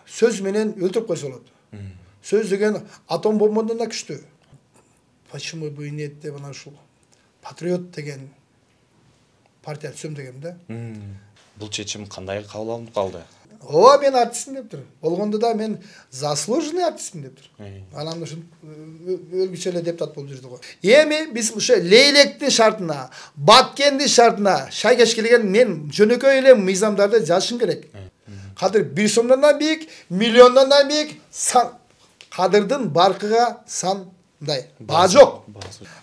сөз менен өлтүрүп койсо болот. Сөз деген атом бомбадан да күчтүү. Почему бы и нет деп анан ушул патриот деген партия түзөм дегем да. Бул чечим кандай кабыл алынып калды? Ооба, мен артистмин дептир. Болгондо да мен заслуженный артистмин дептир. Анан ушинтип өлгүчө эле депутат болуп жүрдү го. Эми биз ошо Лейлектин шартына, Баткендин шартына шайкеш келген мен жөнөкөй эле мыйзамдарды жазышым керек. Кадыр 1 сомдон да бийик, миллиондон да бийик, кадырдын баркыга сандай баа жок.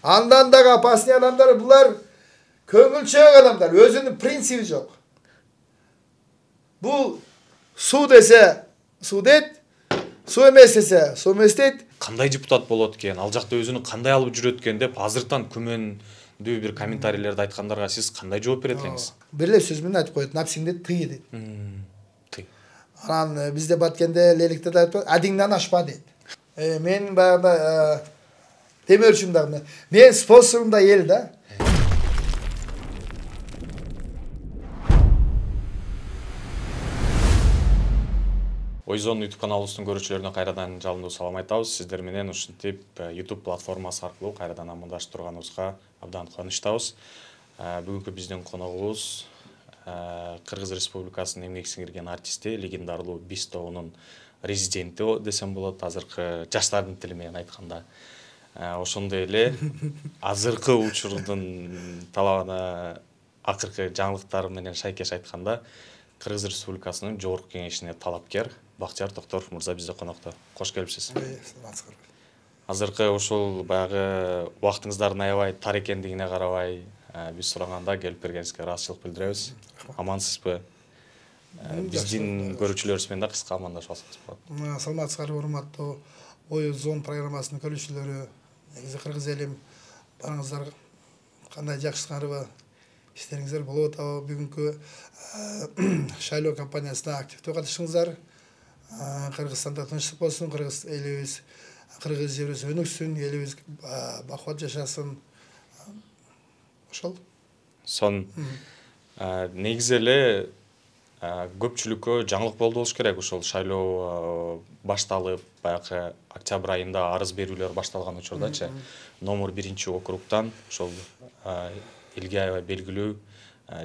Андан дагы опасный адамдар булар көңүлчөөк адамдар, өзүнүн принциби жок. Бул суу десе судет, суу эмес десе суу эмес дейт. Кандай депутат болот экен, ал жакта өзүнү кандай алып жүрөт экен деп азыртан күмөндүү бир комментарийлерди айткандарга сиз кандай жооп берет элеңиз? Бир эле сөз менен айтып коет, напсиңди тый дейт. Тый. Анан бизде Баткенде Лейликте да айтып, адиңден ашпа дейт. Мен баягы демөөрчүм дагы. Мен спонсорум да эл да. Ойзон YouTube каналыбыздын көрүүчүлөрүнө кайрадан жалындуу салам айтабыз. Сиздер менен ушинтип YouTube платформасы аркылуу кайрадан амандашып турганыбызга абдан кубанычтабыз. Бүгүнкү биздин коногубуз Кыргыз Республикасынын эмгек сиңирген артисти, легендарлуу Биз тобунун резиденти десем болот, азыркы жаштардын тили менен айтканда. Ошондой эле азыркы учурдун талабына акыркы жаңылыктары менен шайкеш айтканда Кыргыз Республикасынын жогорку кеңешине талапкер Бактияр Токторов мырза бизде конокто. Кош келипсиз. Азыркы ушул баягы убактыңыздардын аябай тар экендигине карабай, биз сураганда келип бергениңизге ыраазычылык билдиребиз. Амансызбы? Биздин көрүүчүлөрүбүз менен да кыска амандашып алсаңыз болот. Саламатсыздарбы, урматтуу Ойзон программасынын көрүүчүлөрү. Негизи кыргыз элим, барыңыздар кандай жакшысыңарбы? Işleringizler болуп атабы? Бүгүнкү шайлоо кампаниясына активдүү катышыңыздар. Кыргызстанда тынчтык болсун, кыргыз элибиз, кыргыз жерибиз өнүксүн, элибиз бакубат жашасын. Ошол. Негизи эле көпчүлүккө жаңылык болду болуш керек. Ошол шайлоо башталып, баягы октябрь айында арыз берүүлөр башталган учурдачы, номер 1 округтан ошол элге аябай белгилүү,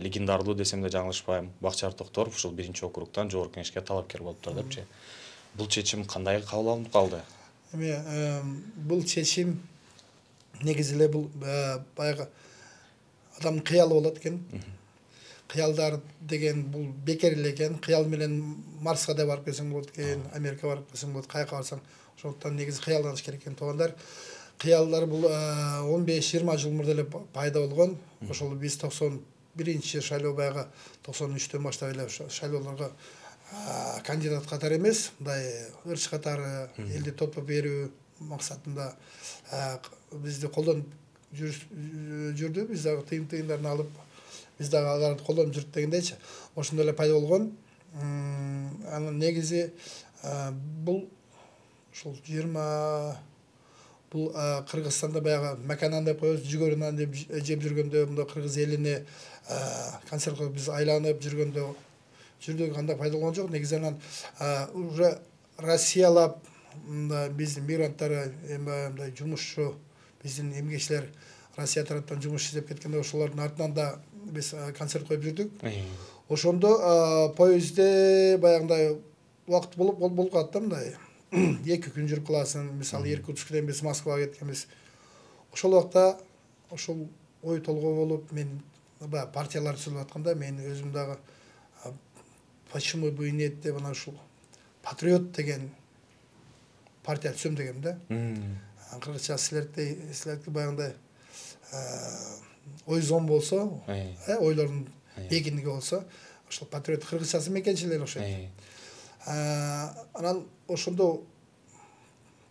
легендарлуу десем да жаңылышпайм, Бактияр Токторов ушул 1 округтан жогорку кеңешке талапкер болуптур депчи. Бул чечим кандай кабыл алынып калды? Бул чечим негизи эле бул баягы адамдын кыялы болот экен. Кыялдар деген бул бекер эле экен. Кыял менен Марска да барып келсең болот экен, Америкага барып келсең болот, каяка барсаң. Ошондуктан негизи кыялданыш керек экен туугандар. Кыялдар бул 15-20 жыл мурда эле пайда болгон. Ошол биз 91 шайлоо баягы 93-төн баштап эле шайлоолорго кандидат катары эмес, мындай ырч катары элди топтоп берүү максатында бизди колдонуп жүрдү. Биз дагы тыйындарын алып, биз дагы аларды колдонуп жүрдүк дегендейчи. Ошондой эле пайда болгон. Анын негизи бул ушул 20 бул Кыргызстанда баягы маканан деп коебуз, жүгөрү нан деп жеп жүргөндө, мында кыргыз элине концерт коюп биз айланып жүргөндө жүрдүк, анда пайда болгон жок. Негизи анан уже Россиялап биздин мигранттар, мындай жумушчу, биздин эмгекчилер Россия тараптан жумуш издеп кеткенде ошолордун артынан да биз концерт коюп жүрдүк. Ошондо поездде баягындай убакыт болуп калат да, мындай 2 күн жүрүп каласың. Мисалы Иркутскден биз Москвага кеткенбиз. Ошол убакта ошол ой толгоо болуп, мен партиялар түзүлүп атканда мен өзүм дагы почему бы и нет деп анан ушул патриот деген партия түзөм дегем да. Кыргызча силердики баягындай ойзон болсо, ойлордун бекиндиги болсо, ошол патриот кыргызчасы мекенчилер окшойт. Анан ошондо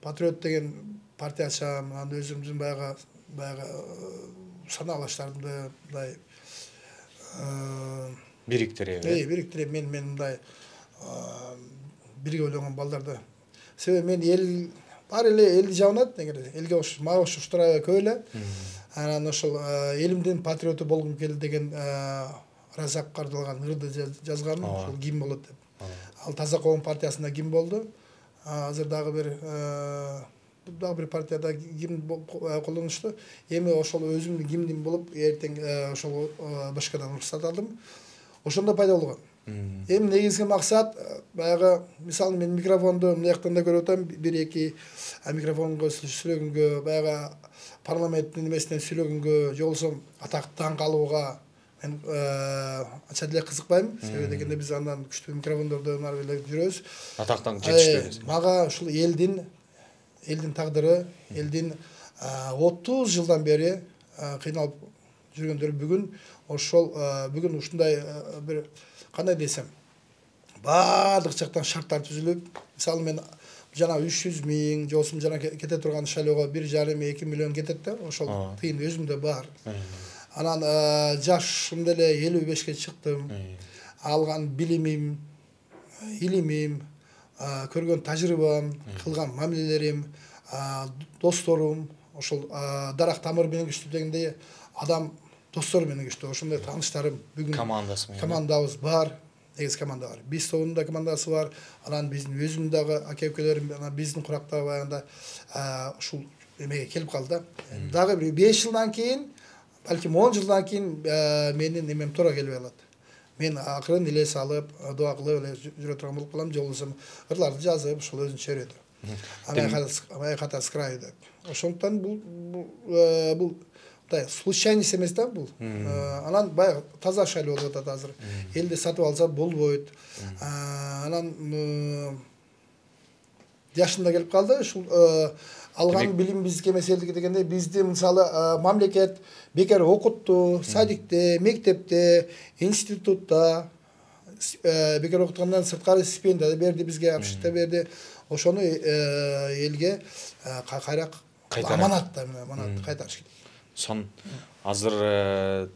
патриот деген партия ачам, анан өзүмдүн баягы санаалаштарымды мындай бириктирип. Бириктирип, мен мындай бирге ойлогон балдарды. Себеби мен эл баары эле элди жагынат, элге мага окшоштор аябай көп эле. Анан ошол элимдин патриоту болгум келди деген Разак Кардалган ырды жазгам, ошол ким болот деп. Ал Таза Коом партиясында ким болду. Азыр дагы бир партияда ким колдонушту. Эми ошол өзүмдүн кимдин болуп эртең ошол башкадан уруксат алдым. Ошондо пайда болгон. Эми негизги максат баягы мисалы мен микрофонду мынаяктан да көрүп атам, 1-2 микрофонго сүйлөгөнгө, баягы парламенттин немесинен сүйлөгөнгө, же болбосо атактан калууга мен анча деле кызыкпайм. Себеби дегенде биз андан күчтүү микрофондордон ары эле жүрөбүз. Атактан жетишпейбиз. Мага ушул элдин тагдыры, элдин 30 жылдан бери кыйналып жүргөндөр бүгүн ушундай бир кандай десем, баардык жактан шарттар түзүлүп, мисалы мен жана 300 миң, же болбосо жана кете турган шайлоого 1,5-2 миллион кетет да, ошол тыйын өзүмдө бар. Анан жашым деле 55-ке чыктым. Алган билимим, илимим, көргөн тажрыйбам, кылган мамилелерим, досторум, ошол дарак тамыр менен күчтүү дегенде адам достор менен күчтүү. Ошондой тааныштарым бүгүн командабыз бар. Негиз команда бар. Биз тобунун да командасы бар. Анан биздин өзүмдүн дагы аке-укелерим, анан биздин куракта баягында ушул эмеге келип калды да. Дагы бир 5 жылдан кийин, балким 10 жылдан кийин менин эмем туура келбей калат. Мен акырын эле салып, дуа кылып эле жүрө турган болуп калам, же болбосо ырларды жазып, ошол өзүнчө өрөдү. Амай скрайда. Ошондуктан бул случайность эмес да бул. Анан баягы таза шайлоо болуп атат азыр. Элди сатып алса болбойт. Анан жашында келип калды. Ушул алган билим бизге эмес элдики дегенде бизди мисалы мамлекет бекер окутту, садикте, мектепте, институтта бекер окуткандан сырткары стипендия берди бизге, обширте берди. Ошону элге кайра аманат кайтарыш керек. Сон азыр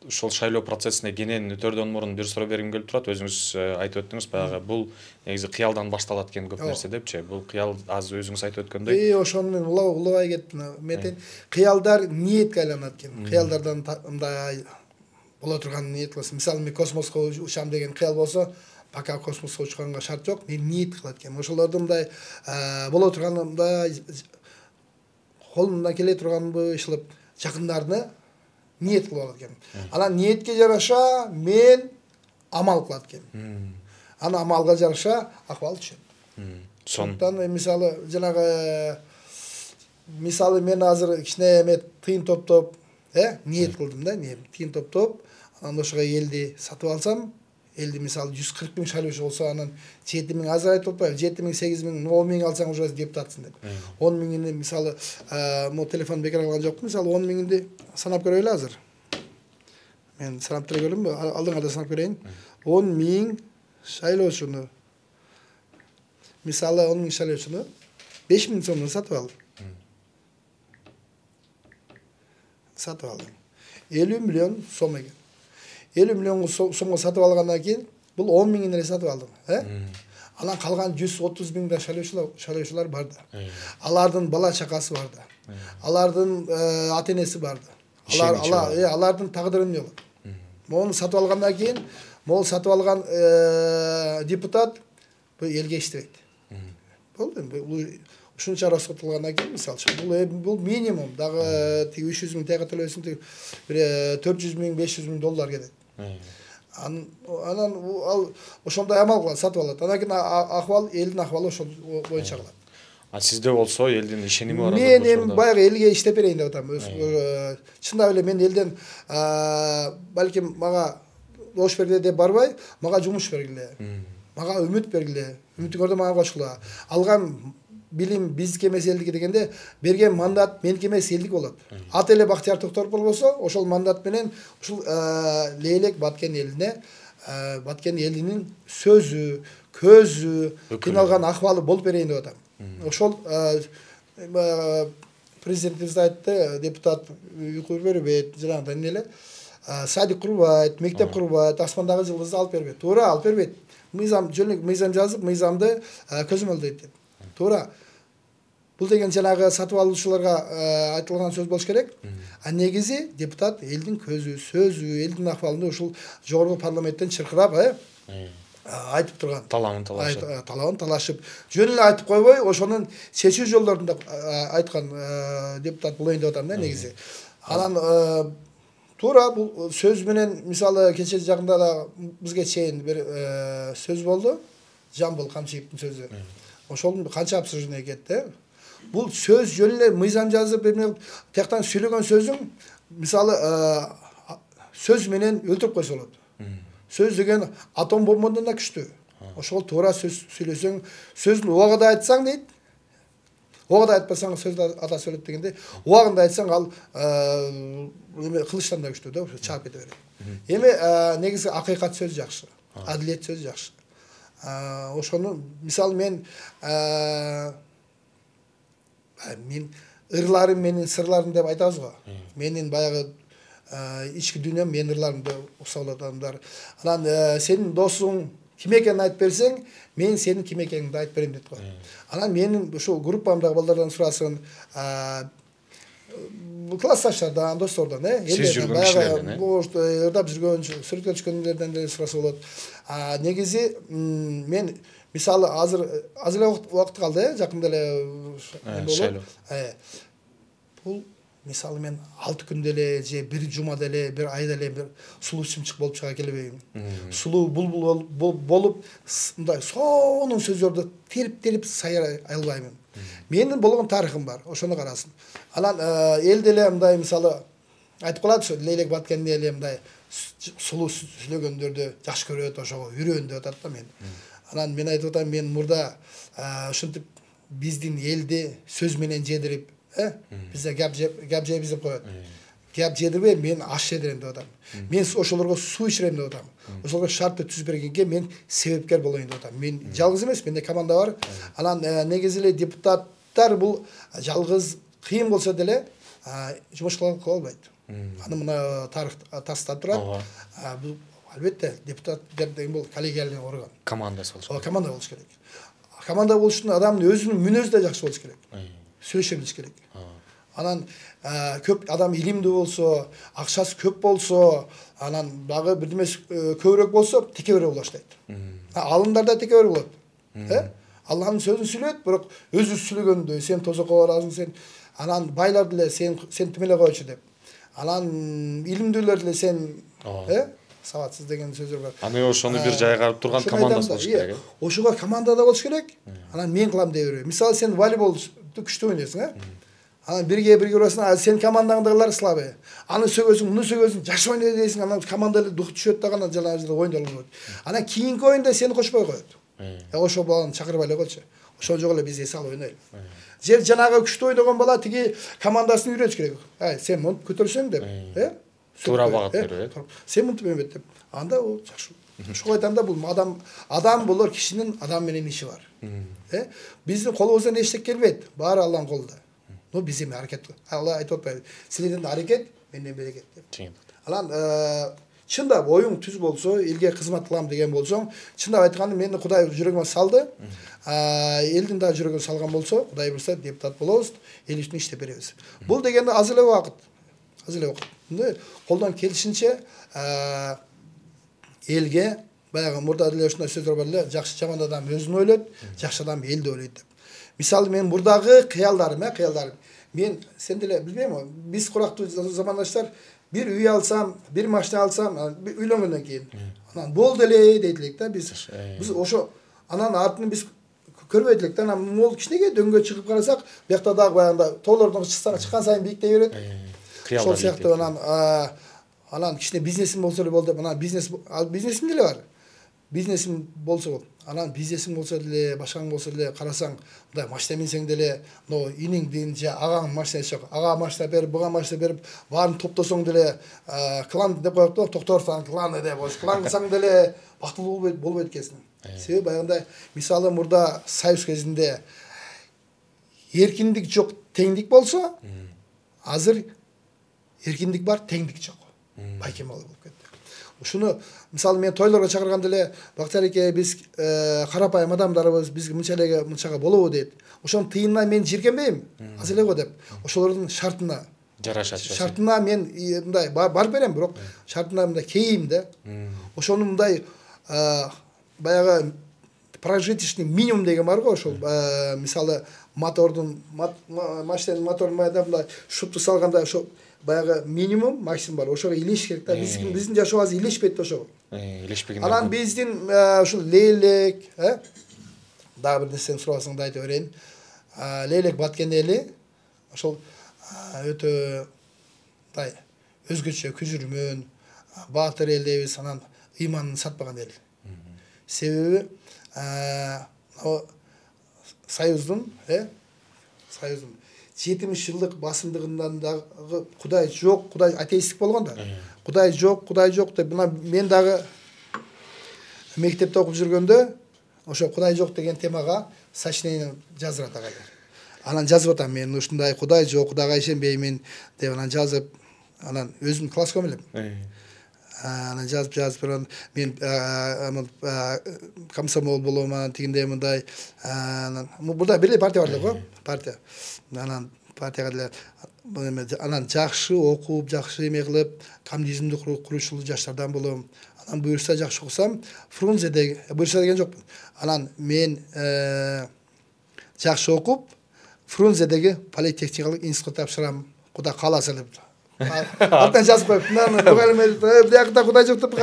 ушул шайлоо процессине кенен өтөрдөн мурун бир суроо бергим келип турат. Өзүңүз айтып өттүңүз, баягы бул негизи кыялдан башталат экен көп нерсе депчи. Бул кыял азыр өзүңүз айтып өткөндөй. Ошону мен улабай кеттим. Ментен кыялдар ниетке айланат экен. Кыялдардан мындай боло турган ниет кылса, мисалы мен космоско учам деген кыял болсо, пока космоско учканга шарт жок, мен ниет кылат экен. Ошолордун мындай боло турган мындай колунан келе турганбы ишилип жакындарыны ниет кылып алат экен. Анан ниетке жараша мен амал кылат экен. Ана амалга жараша акыбал түшөт. Сондуктан мисалы жанагы мен азыр кичине эме тыйын топтоп, ниет кылдым да, тыйын топтоп, анан ошого элди сатып алсам, элди мисалы 140 миң шайлоочу болсо, анан 7 миң азыр айтып атпайбы, 7 миң, 8 миң, 10 миң алсаң уже депутатсың деп. 10 миңини мисалы mo телефон бекер алган жокмун, мисалы 10 миңинди санап көрөлү азыр. Мен санап деле көрдүм, алдыңа да санап көрөйүн. 10 миң шайлоочуну мисалы 10 миң шайлоочуну 5 миң сомдон сатып алдым. Сатып алдым. 50 миллион сом экен. 50 миллион сомго сатып алгандан кийин бул 10 миңин эле сатып алдым, Анан калган 130 миң да шайлоочулар бар да. Алардын бала чакасы бар да. Алардын ата-энеси бар да. Алардын тагдыры эмне болот? Мону сатып алгандан кийин, могу сатып алган депутат бул элге иштебейт. Болду эми ушунча расход кылгандан кийин мисалы бул минимум дагы 300 миң тага төлөсүң, бир 400 миң, 500 миң доллар кетет. Анан ал ошондой амал кылат, сатып алат. Анан кийин акыбал, элдин акыбалы ошол боюнча кылат. Сизде болсо элдин ишеними бар. Мен эми баягы элге иштеп берейин деп атам. Чындап эле мен элден балким мага добуш бергиле деп барбай, мага жумуш бергиле. Мага үмүт бергиле. Үмүтүңөрдө мага кошулгула. Алган билим бизге эмес элдики дегенде берген мандат меники эмес элдики болот. Ат эле Бактияр Токторов болбосо, ошол мандат менен ушул Лейлек Баткен элине, Баткен элинин сөзү, көзү, кыйналган акыбалы болуп берейин деп атам. Ошол президентибиз айтты, депутат үй бербейт, жанагындай эмне эле, садик курбайт, мектеп курбайт, асмандагы жылдызды алып бербейт. Туура, алып бербейт. Мыйзам жазып, мыйзамды көзөмөлдөйт деп. Туура. Бул деген жанагы сатып алуучуларга айтылган сөз болуш керек. А негизи депутат элдин көзү, сөзү, элдин акыбалында ушул жогорку парламенттен чыркырап, айтып турган. Талабын талашып. Талабын талашып, жөн эле айтып койбой, ошонун чечүү жолдорун да айткан депутат болоюн деп атам да негизи. Анан туура бул сөз менен мисалы кече жакында да бизге чейин бир сөз болду. Жамбыл Камчиевдин сөзү. Ошол канча обсуждение кетти. Бул сөз жөн эле мыйзам жазып, тияктан сүйлөгөн сөзүң мисалы сөз менен өлтүрүп койсо болот. Сөз деген атом бомбадан да күчтүү. Ошол туура сөз сүйлөсөң, сөздүн убагында айтсаң дейт. Убагында айтпасаң сөз ата сөйлөт дегенде, убагында айтсаң ал кылычтан да күчтүү да, чаап кете берет. Эми негизи акыйкат сөз жакшы, адилет сөз жакшы. Ошону мисалы мен ырларым менин сырларым деп айтабыз го. Менин баягы ички дүйнөм, менин ырларым деп уксалат адамдар. Анан сенин досуң ким экенин айтып берсең, мен сенин ким экениңди айтып берем дейт го. Анан менин ушул группамдагы балдардан сурасын, классташтардан, достордон, сиз жүргөн кишилерден, ырдап жүргөн, сүрөткө түшкөндөрдөн деле сураса болот. Негизи мен мисалы азыр эле убакыт калды, жакында эле бул мисалы мен 6 күндө эле же 1 жумада эле, 1 айда эле бир сулуу чымчык болуп чыга келбейм. Сулуу булбул болуп, мындай сонун сөздөрдү терип сайрай албайм. Менин болгон тарыхым бар, ошону карасын. Анан элде эле мындай мисалы айтып калат, Лейлек Баткенди эле мындай сулуу сүйлөгөндөрдү жакшы көрөт, ошого үйрөн деп атат да мен. Анан мен айтып атам, мен мурда ушинтип биздин элди сөз менен жедирип, бизде гап жейбиз деп коет. Гап жедирбей, мен аш жедирем деп атам. Мен ошолорго суу ичирем деп атам. Ошолорго шартты түзүп бергенге мен себепкер болоюн деп атам. Мен жалгыз эмес, менде команда бар. Анан негизи эле депутаттар бул жалгыз кыйын болсо деле жумуш кыла албайт. Аны мына тарых таста турат. Бул албетте депутат деген бул коллегиальный орган. Командасы болуш керек. Команда болуш керек. Команда болуш үчүн адамдын өзүнүн мүнөзү да жакшы болуш керек. Сүйлөшө билиш керек. Анан көп адам илимдүү болсо, акчасы көп болсо, анан дагы бирдемеси көбүрөөк болсо, текебер боло баштайт. Алымдар да текебер болот. Алланын сөзүн сүйлөйт, бирок өзү сүйлөгөндө сен тозокко барасың, сен анан байлар деле сен тимеле койчу деп. Анан илимдүүлөр деле сен сабатсыз деген сөздөр бар. Аны ошону бир жайга карап турган командасы болуш керек. Ошого командада болуш керек. Анан мен кылам дей бербей. Мисалы сен волейболду күчтүү ойнойсуң, Анан бирге урасың, сен командаңдагылар слабый. Аны сөгөсүң, муну сөгөсүң, жакшы ойнойт дейсиң, анан командада дух түшөт дагы жалаңыжда ойноло болот. Анан кийинки оюнда сени кошпой коет. Ошол баланы чакырбай эле койчу. Ошол жолу эле биз эс алып ойнойлу. Же жанагы күчтүү ойногон бала тиги командасын үйрөтүш керек. Сен мынтип көтөрсөң деп, туура багат берип, сен мынтип эмет деп. Анда ол жакшы. Ошого айтам да, бул адам болор, кишинин адам менен иши бар. Биздин колубуздан эчтек келбейт, баары Алланын колунда. Но биз эми аракет. Алла айтып атпайбы? Силерден аракет, менден берекет деп. Анан чындап оюң түз болсо, элге кызмат кылам деген болсоң, чындап айтканда мени Кудай жүрөгүмө салды. Элдин да жүрөгүнө салган болсо, Кудай буйрса депутат болобуз, эл үчүн иштеп беребиз. Бул дегенде аз эле убакыт. Колдон келишинче элге баягы мурда деле ушундай сөздөр бар эле, жакшы жаман адам өзүн ойлойт, жакшы адам элди ойлойт деп. Мисалы мен мурдагы кыялдарым. Мен сен деле билбейм, биз курактуу замандаштар бир үй алсам, бир машина алсам, үйлөнгөндөн кийин анан болду эле дейт элек да. Биз ошо анан артын биз көрбөйт элек да. Анан мол кичинекей дөңгө чыгып карасак, биякта дагы баягында тоолордон чыккан сайын бийиктей берет. Ошол сыяктуу анан кичине бизнесим болсо эле болду деп, анан бизнесим деле бар. Бизнесим болсо болот. Анан бизнесим болсо деле, башкаң болсо деле карасаң, мындай машина минсең деле, иниңдин же агаңдын машинасы жок. Ага машина берип, буга машина берип, баарын топтосоң деле, клан деп коет да, Токторсан кланы деп, клан кылсаң деле бактылуу болбойт экенсиң. Себеби баягындай, мисалы мурда Союз кезинде эркиндик жок, теңдик болсо, азыр эркиндик бар, теңдик жок. Байкемал болуп кетти. Ушуну мисалы мен тойлорго чакырганда эле Бактияр эке, биз карапайым адамдарбыз, бизге мынчага болобу дейт. Ошонун тыйынына мен жиркенбейм, аз эле го деп. Ошолордун шартына жарашат. Шартына мен мындай барып берем, бирок шартына мындай кейим да. Ошону мындай баягы прожиточный минимум деген бар го, ошол мисалы мотордун машинанын моторун баягы мындай шутту салганда ошо баягы минимум максимум бар, ошого илеш керек да. Биздин жашоо азыр илешпейт ошого. Илешпеген. Анан биздин ушул лейлек, дагы бир нерсени сурасаң да айтып берейин. Лейлек Баткен эли ошол өтө мындай өзгөчө күжүрмөн, баатыр эл дейбиз, анан ыйманын сатпаган эл. Себеби Союздун 70 жылдык басымдыгынан дагы Кудай жок, Кудай атеисттик болгон да. Кудай жок деп мен дагы мектепте окуп жүргөндө ошо Кудай жок деген темага сочинение жаздырат агайлар. Анан жазып атам мен ушундай Кудай жок, Кудайга ишенбеймин деп анан жазып, анан өзүм класска келем. Анан жазып мен комсомол болом, анан тигиндей мындай бурда бир эле партия бар го, партия. Анан партияга деле анан жакшы окуп, жакшы эме кылып, коммунизмди курушулуу жаштардан болом. Анан буюрса жакшы окусам, Фрунзеде буюрса деген жокмун. Анан мен жакшы окуп, Фрунзедеги политехникалык институтка тапшырам, Кудай кааласа деп. Алтан жазып коюп, биякта Кудай жок деп,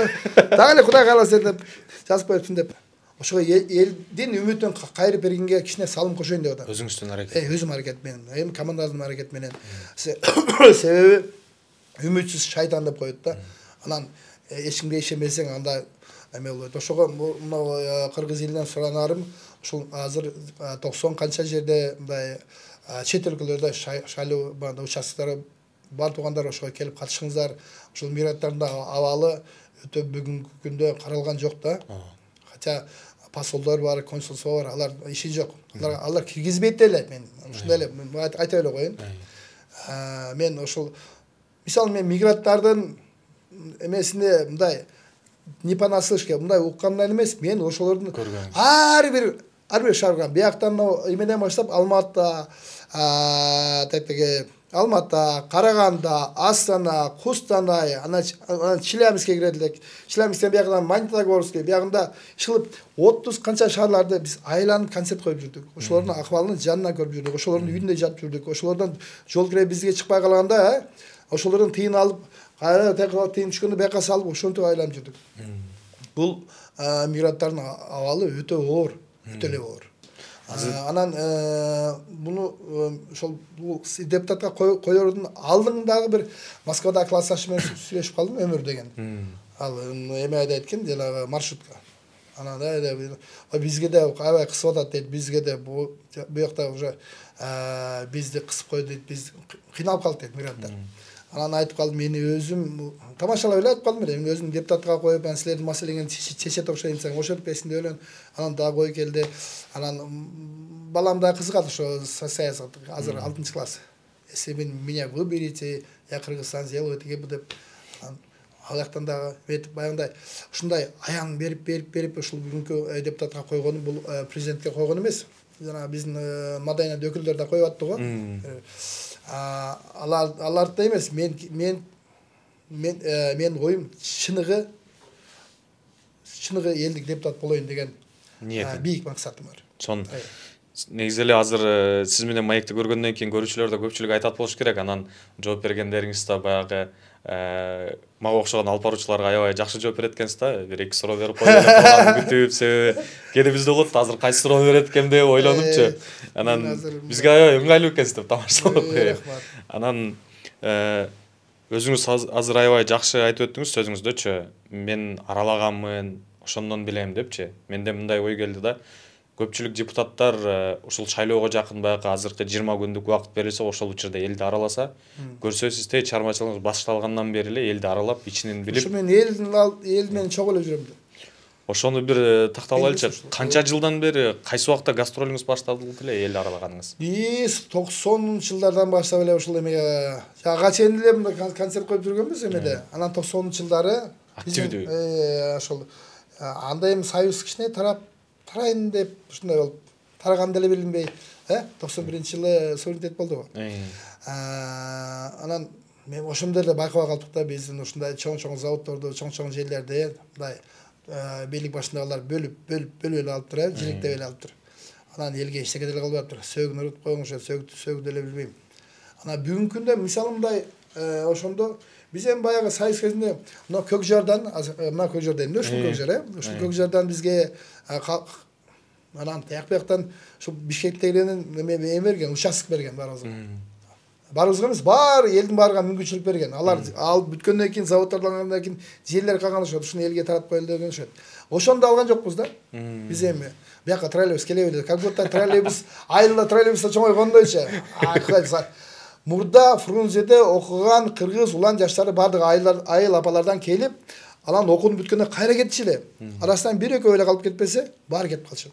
дагы эле Кудай кааласа деп жазып коюпсун деп. Ошого элдин үмүтүн кайрып бергенге кичине салым кошоюн деп атам. Өзүңүздүн аракет. Өзүм аракет менен, эми командадын аракет менен. Себеби үмүтсүз шайтан деп коет да. Анан эч кимге ишенбесең анда эме болот. Ошого мына кыргыз элинен суранарым, ушул азыр 90 канча жерде мындай чет өлкөлөрдө шайлоо участоктары бар туугандар ошого келип катышыңыздар. Ушул мигранттардын абалы өтө бүгүнкү күндө каралган жок да. Хотя посолдор бар, консулство бар, алар иши жок. Алар киргизбейт эле. Мен ушундай эле айта эле коеюн. Мен ошол мисалы мен мигранттардын эмесинде мындай не понаслышке мындай уккандан эмес, мен ошолордун ар бир шаарга бияктан эмеден баштап Алмата, Караганда, Астана, Кустанай, анан Челябинскке кирет элек. Челябинсктен биягынан Магнитогорскке, биягында чыгып 30 канча шаарларды биз айланып концерт коюп жүрдүк. Ошолордун акыбалын жанына көрүп жүрдүк. Ошолордун үйүндө жатып жүрдүк. Ошолордон жол кире бизге чыкпай калганда, ошолордун тыйын алып, кайра тыйын түшкөндө бияка салып, ошентип айланып жүрдүк. Бул мигранттардын абалы өтө оор, өтө эле оор. Анан буну ошол депутатка коердун алдыңдагы бир Москвада классташы менен сүйлөшүп калдым, Өмүр деген. Ал эме айткан, жанагы маршрутка. Анан да бизге да аябай кысып атат дейт, бизге да бу жакта уже бизди кысып койду дейт, биз кыйналып калдык дейт мигранттар. Анан айтып калдым, мени өзүм тамашалап эле айтып калдым эле. Мен өзүм депутатка коюп, мен силердин маселеңерди чечет окшойм десең, ошентпесин деп эле. Анан дагы кой келди. Анан балам да кызыгат ошо саясат, азыр 6 класс. Если вы меня выберете, я Кыргызстан сделаю деп. Ал жактан дагы баягындай ушундай аян берип ушул бүгүнкү депутатка койгону бул президентке койгон эмес. Жана биздин Мадайнада өкүлдөр да коюп атты го. Аларды эмес, мен оюм чыныгы элдик депутат болоюн деген бийик максатым бар. Сон негизи эле азыр сиз менен маекти көргөндөн кийин көрүүчүлөр да көпчүлүк айтат болуш керек. Анан жооп бергендериңиз да баягы мага окшогон алып баруучуларга аябай жакшы жооп берет экенсиз да. Бир эки суроо берип коюп күтүп, себеби кээде бизде болот, азыр кайсы суроо берет экен деп ойлонупчу. Анан бизге аябай ыңгайлуу экенсиз деп тамашалап коюп. Анан өзүңүз азыр аябай жакшы айтып өттүңүз сөзүңүздөчү. Мен аралаганмын, ошондон билем депчи. Менде мындай ой келди да. Көпчүлүк депутаттар ушул шайлоого жакын баягы азыркы 20 күндүк убакыт берилсе, ошол учурда элди араласа, көрсө сиз чармачылыгыңыз башталгандан бери эле элди аралап, ичинен билип. Ушу мен эл менен чогуу эле жүрөм. Ошону бир тактап алайлычы. Канча жылдан бери, кайсы убакта гастролуңуз башталды эле эл аралаганыңыз? Биз 90-жылдардан баштап эле ушул эмеге жага чейин эле мындай концерт коюп жүргөнбүз эмеде. Анан 90-жылдары активдүү. Ошол анда эми союз кичине тарайын деп ушундай болуп тараган деле билинбей, 91-жылы суверенитет болду го. Анан мен ошондо эле байкабай калдык да, биздин ушундай чоң заводдорду, чоң жерлерде мындай Beйлик башындагылар бөлүп алып турат, жиликтеп алып тур. Анан элге эчтеке деле кылбап тур. Сөөгүн урутуп койгончо сөөгү деле билбейм. Ана бүгүнкү күндө мисалы мындай ошондо биз эми баягы сайыс кезинде мына Көкжардан, мына Көкжарда эмне ушул Көкжар, ушул Көкжардан бизге анан тияк бияктан ушу Бишкектегилердин эме берген, участок берген баарыбызга. Баарыбызга эмес, бар элдин баарыга мүмкүнчүлүк берген. Алар алып бүткөндөн кийин, заводдордон кийин жерлер калган ошот, ушуну элге таратып коелу деген ошот. Ошондо алган жокпуз да. Биз эми бияка троллейбус келе берди. Как будто троллейбус айылда троллейбуста чоңойгондойчу. Мурда Фрунзеде окуган кыргыз улан жаштары бардыгы айыл апалардан келип, анан окууну бүткөндө кайра кетчү эле. Арасынан бир экөө эле калып кетпесе, баары кетип калчу.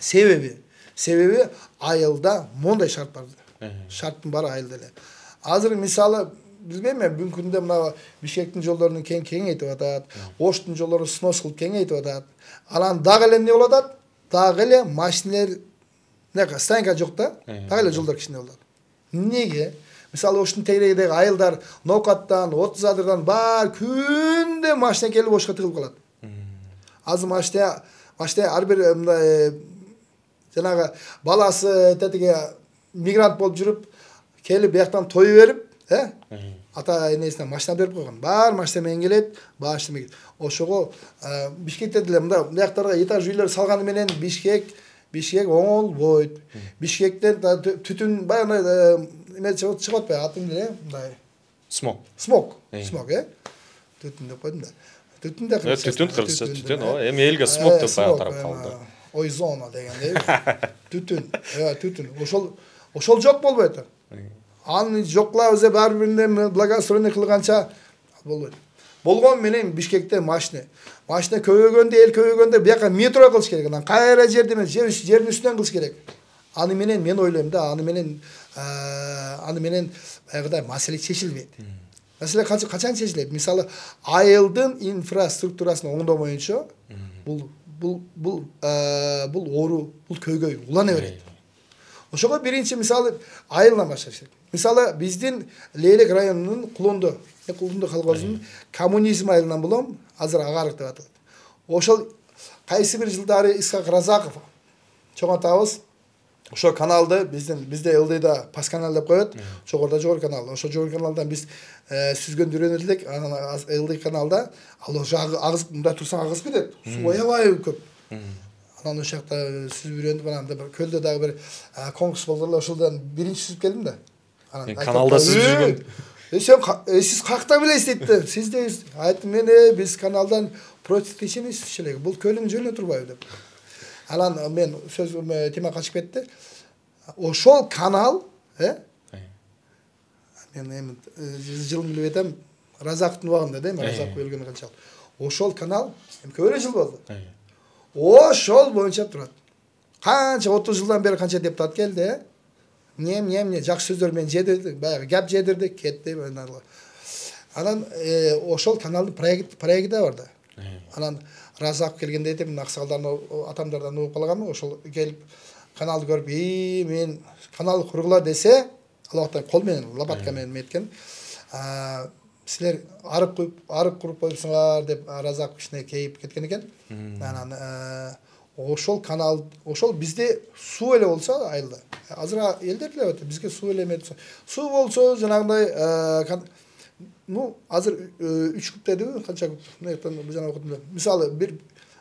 Себеби айылда мондай шарт бар. Шарттын баары айылда эле. Азыр мисалы билбейм мен бүгүнкү күндө мына Бишкектин жолдорунун кеңейтип атат, Оштун жолдору снос кылып кеңейтип атат. Анан дагы эле эмне болуп атат? Дагы эле машиналар станка жок да, дагы эле жолдор кичине болот. Неге? Мисалы Оштун тегерегидеги айылдар Нокаттан, 30 адырдан бар күндө машина келип Ошко тыгылып калат. Азыр машина ар бир жанагы баласы тетиге мигрант болуп жүрүп, келип бияктан той берип, ата энесине машина берип койгон. Бар машина менен келет, башты. Ошого Бишкекте деле мында бияктарга этаж үйлөр салганы менен Бишкек оңол болбойт. Бишкектен түтүн баягы эме чыгып атпайбы, атын эле мындай Смог. Түтүн деп койдум да. Түтүн да кыргызча түтүн, эми элге смог деп тарап калды. Ойзона дегендей. Түтүн. Ошол жок болбойт. Аны жоклабыз деп ар бирине благоустроение кылганча болбойт. Болгон менен Бишкекте машина көбөйгөндө, эл көбөйгөндө бияка метро кылыш керек. Анан кайра жерде эмес, жердин үстүнөн кылыш керек. Аны менен мен ойлойм да, аны менен баягыдай маселе чечилбейт. Маселе качан чечилет? Мисалы, айылдын инфраструктурасын оңдомойчу бул оору, бул көйгөй улана берет. Ошого биринчи мисалы айылдан башташ керек. Мисалы биздин Лейлек районунун Кулунду колхозунун коммунизм айылынан булам, азыр Агарык деп аталат. Ошол кайсы бир жылдары Исхак Разаков чоңотабыз. Ошо каналды бизде ылдыйда пас канал деп коет. Жогору канал. Ошо жогору каналдан биз сүзгөндү үйрөнүлдүк. Анан ылдый каналда ал ошо агызып мында турсаң агызып кетет. Суу аябай көп. Анан ошол жакта сүзүп үйрөндүм. Анан көлдө дагы бир конкурс болду эле, ошолдан биринчи сүзүп келдим да. Анан каналда сүзүп жүргөн. Сиз какта билесиз дейт. Сиз дейсиз. Айттым мен биз каналдан против чечемиз элек. Бул көлүн жөнүнө турбайбы деп. Анан мен сөз тема качып кетти. Ошол канал, мен эми жылын билбей атам, Разактын убагында да, Разак өлгөнү канчалык. Ошол канал көп эле жыл болду. Ошол боюнча турат. Канча 30 жылдан бери канча депутат келди, эмне жакшы сөздөр менен жедирди, баягы гап жедирди, кетти. Анан ошол каналдын проекти да бар да. Анан Разак келгенде айтып, мен аксагалдардан, атамдардан угуп калганмын. Ошол келип каналды көрүп, мен канал кургула десе, ал убакта кол менен, лопатка менен меткен. Силер арык куруп коюпсуңар деп Разак кичине кейип кеткен экен. Анан ошол канал, ошол бизде суу эле болсо айылда. Азыр элдер деле атат, бизге суу эле эмет. Суу болсо жанагындай азыр 3 күп дедиби, канча күп? Мынтан жана окудум. Мисалы бир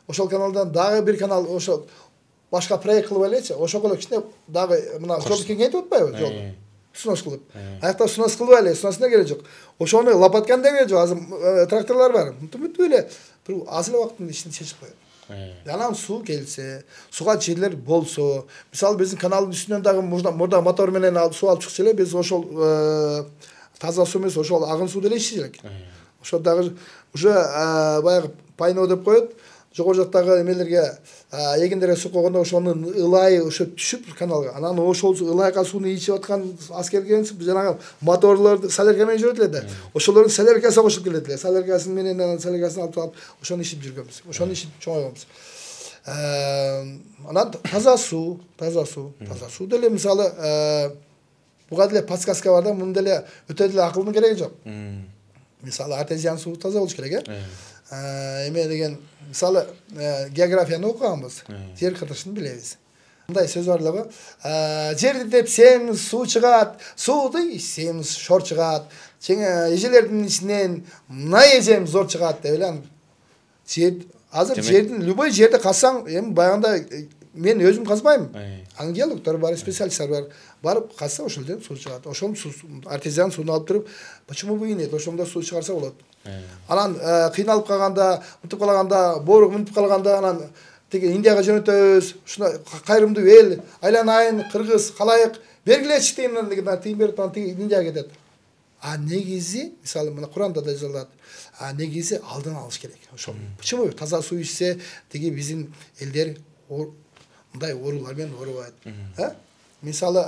ошол каналдан дагы бир канал ошол башка проект кылып элечи. Ошого кичине дагы мына жолду кеңейтип атпайбы, жолду. Снос кылып. Аякта снос кылып эле, сносуна керек жок. Ошону лопаткан да керек жок. Азыр тракторлор бар. Бүтүп эле бир аз эле убакыттын ишин чечип коет. Анан суу келсе, суга жерлер болсо, мисалы биздин каналдын үстүнөн дагы мурда мотор менен суу алып чыкчу эле, биз ошол таза суу эмес, ошол агын суу деле ичиш керек. Ошол дагы уже баягы пайно деп коет. Жогору жактагы эмелерге эгиндерге суу койгондо ошонун ылайы ошо түшүп каналга. Анан ошол ылайга сууну ичип аткан аскерген жанагы моторлорду солярка менен жүрөт эле да. Ошолордун соляркасы кошуп келет эле. Соляркасын менен анан соляркасын алып ошону ичип жүргөнбүз. Ошону ичип чоңойгонбуз. Анан таза суу деле мисалы буга деле подсказка бар да, муну деле өтө деле акылдын кереги жок. Мисалы артезиан суу таза болуш керек, Эме деген мисалы географияны окуганбыз. Жер кыртышын билебиз. Мындай сөз бар эле го. Жерди деп семиз суу чыгат, сууду семиз шор чыгат. Эжелердин ичинен мына эжем зор чыгат деп эле. Азыр жердин любой жерде казсаң, эми баягында мен өзүм казбайм. Ангелоктор бар, специалисттер бар. Барып казса ошол жерден суу чыгат. Ошол артезиан сууну алып туруп, почему бы и нет, ошондо суу чыгарса болот. Анан кыйналып калганда, утуп калганда, боору мүнүп калганда анан тиги Индияга жөнөтөбүз. Ушуна кайрымдуу эл, айланайын, кыргыз, калайык, бергилечи деген тыйын берип анан тиги Индияга кетет. Негизи, мисалы мына Куранда да жазылат. Негизи алдын алыш керек. Ошол. Почему таза суу ичсе, тиги биздин элдер мындай оорулар менен оорубайт. Мисалы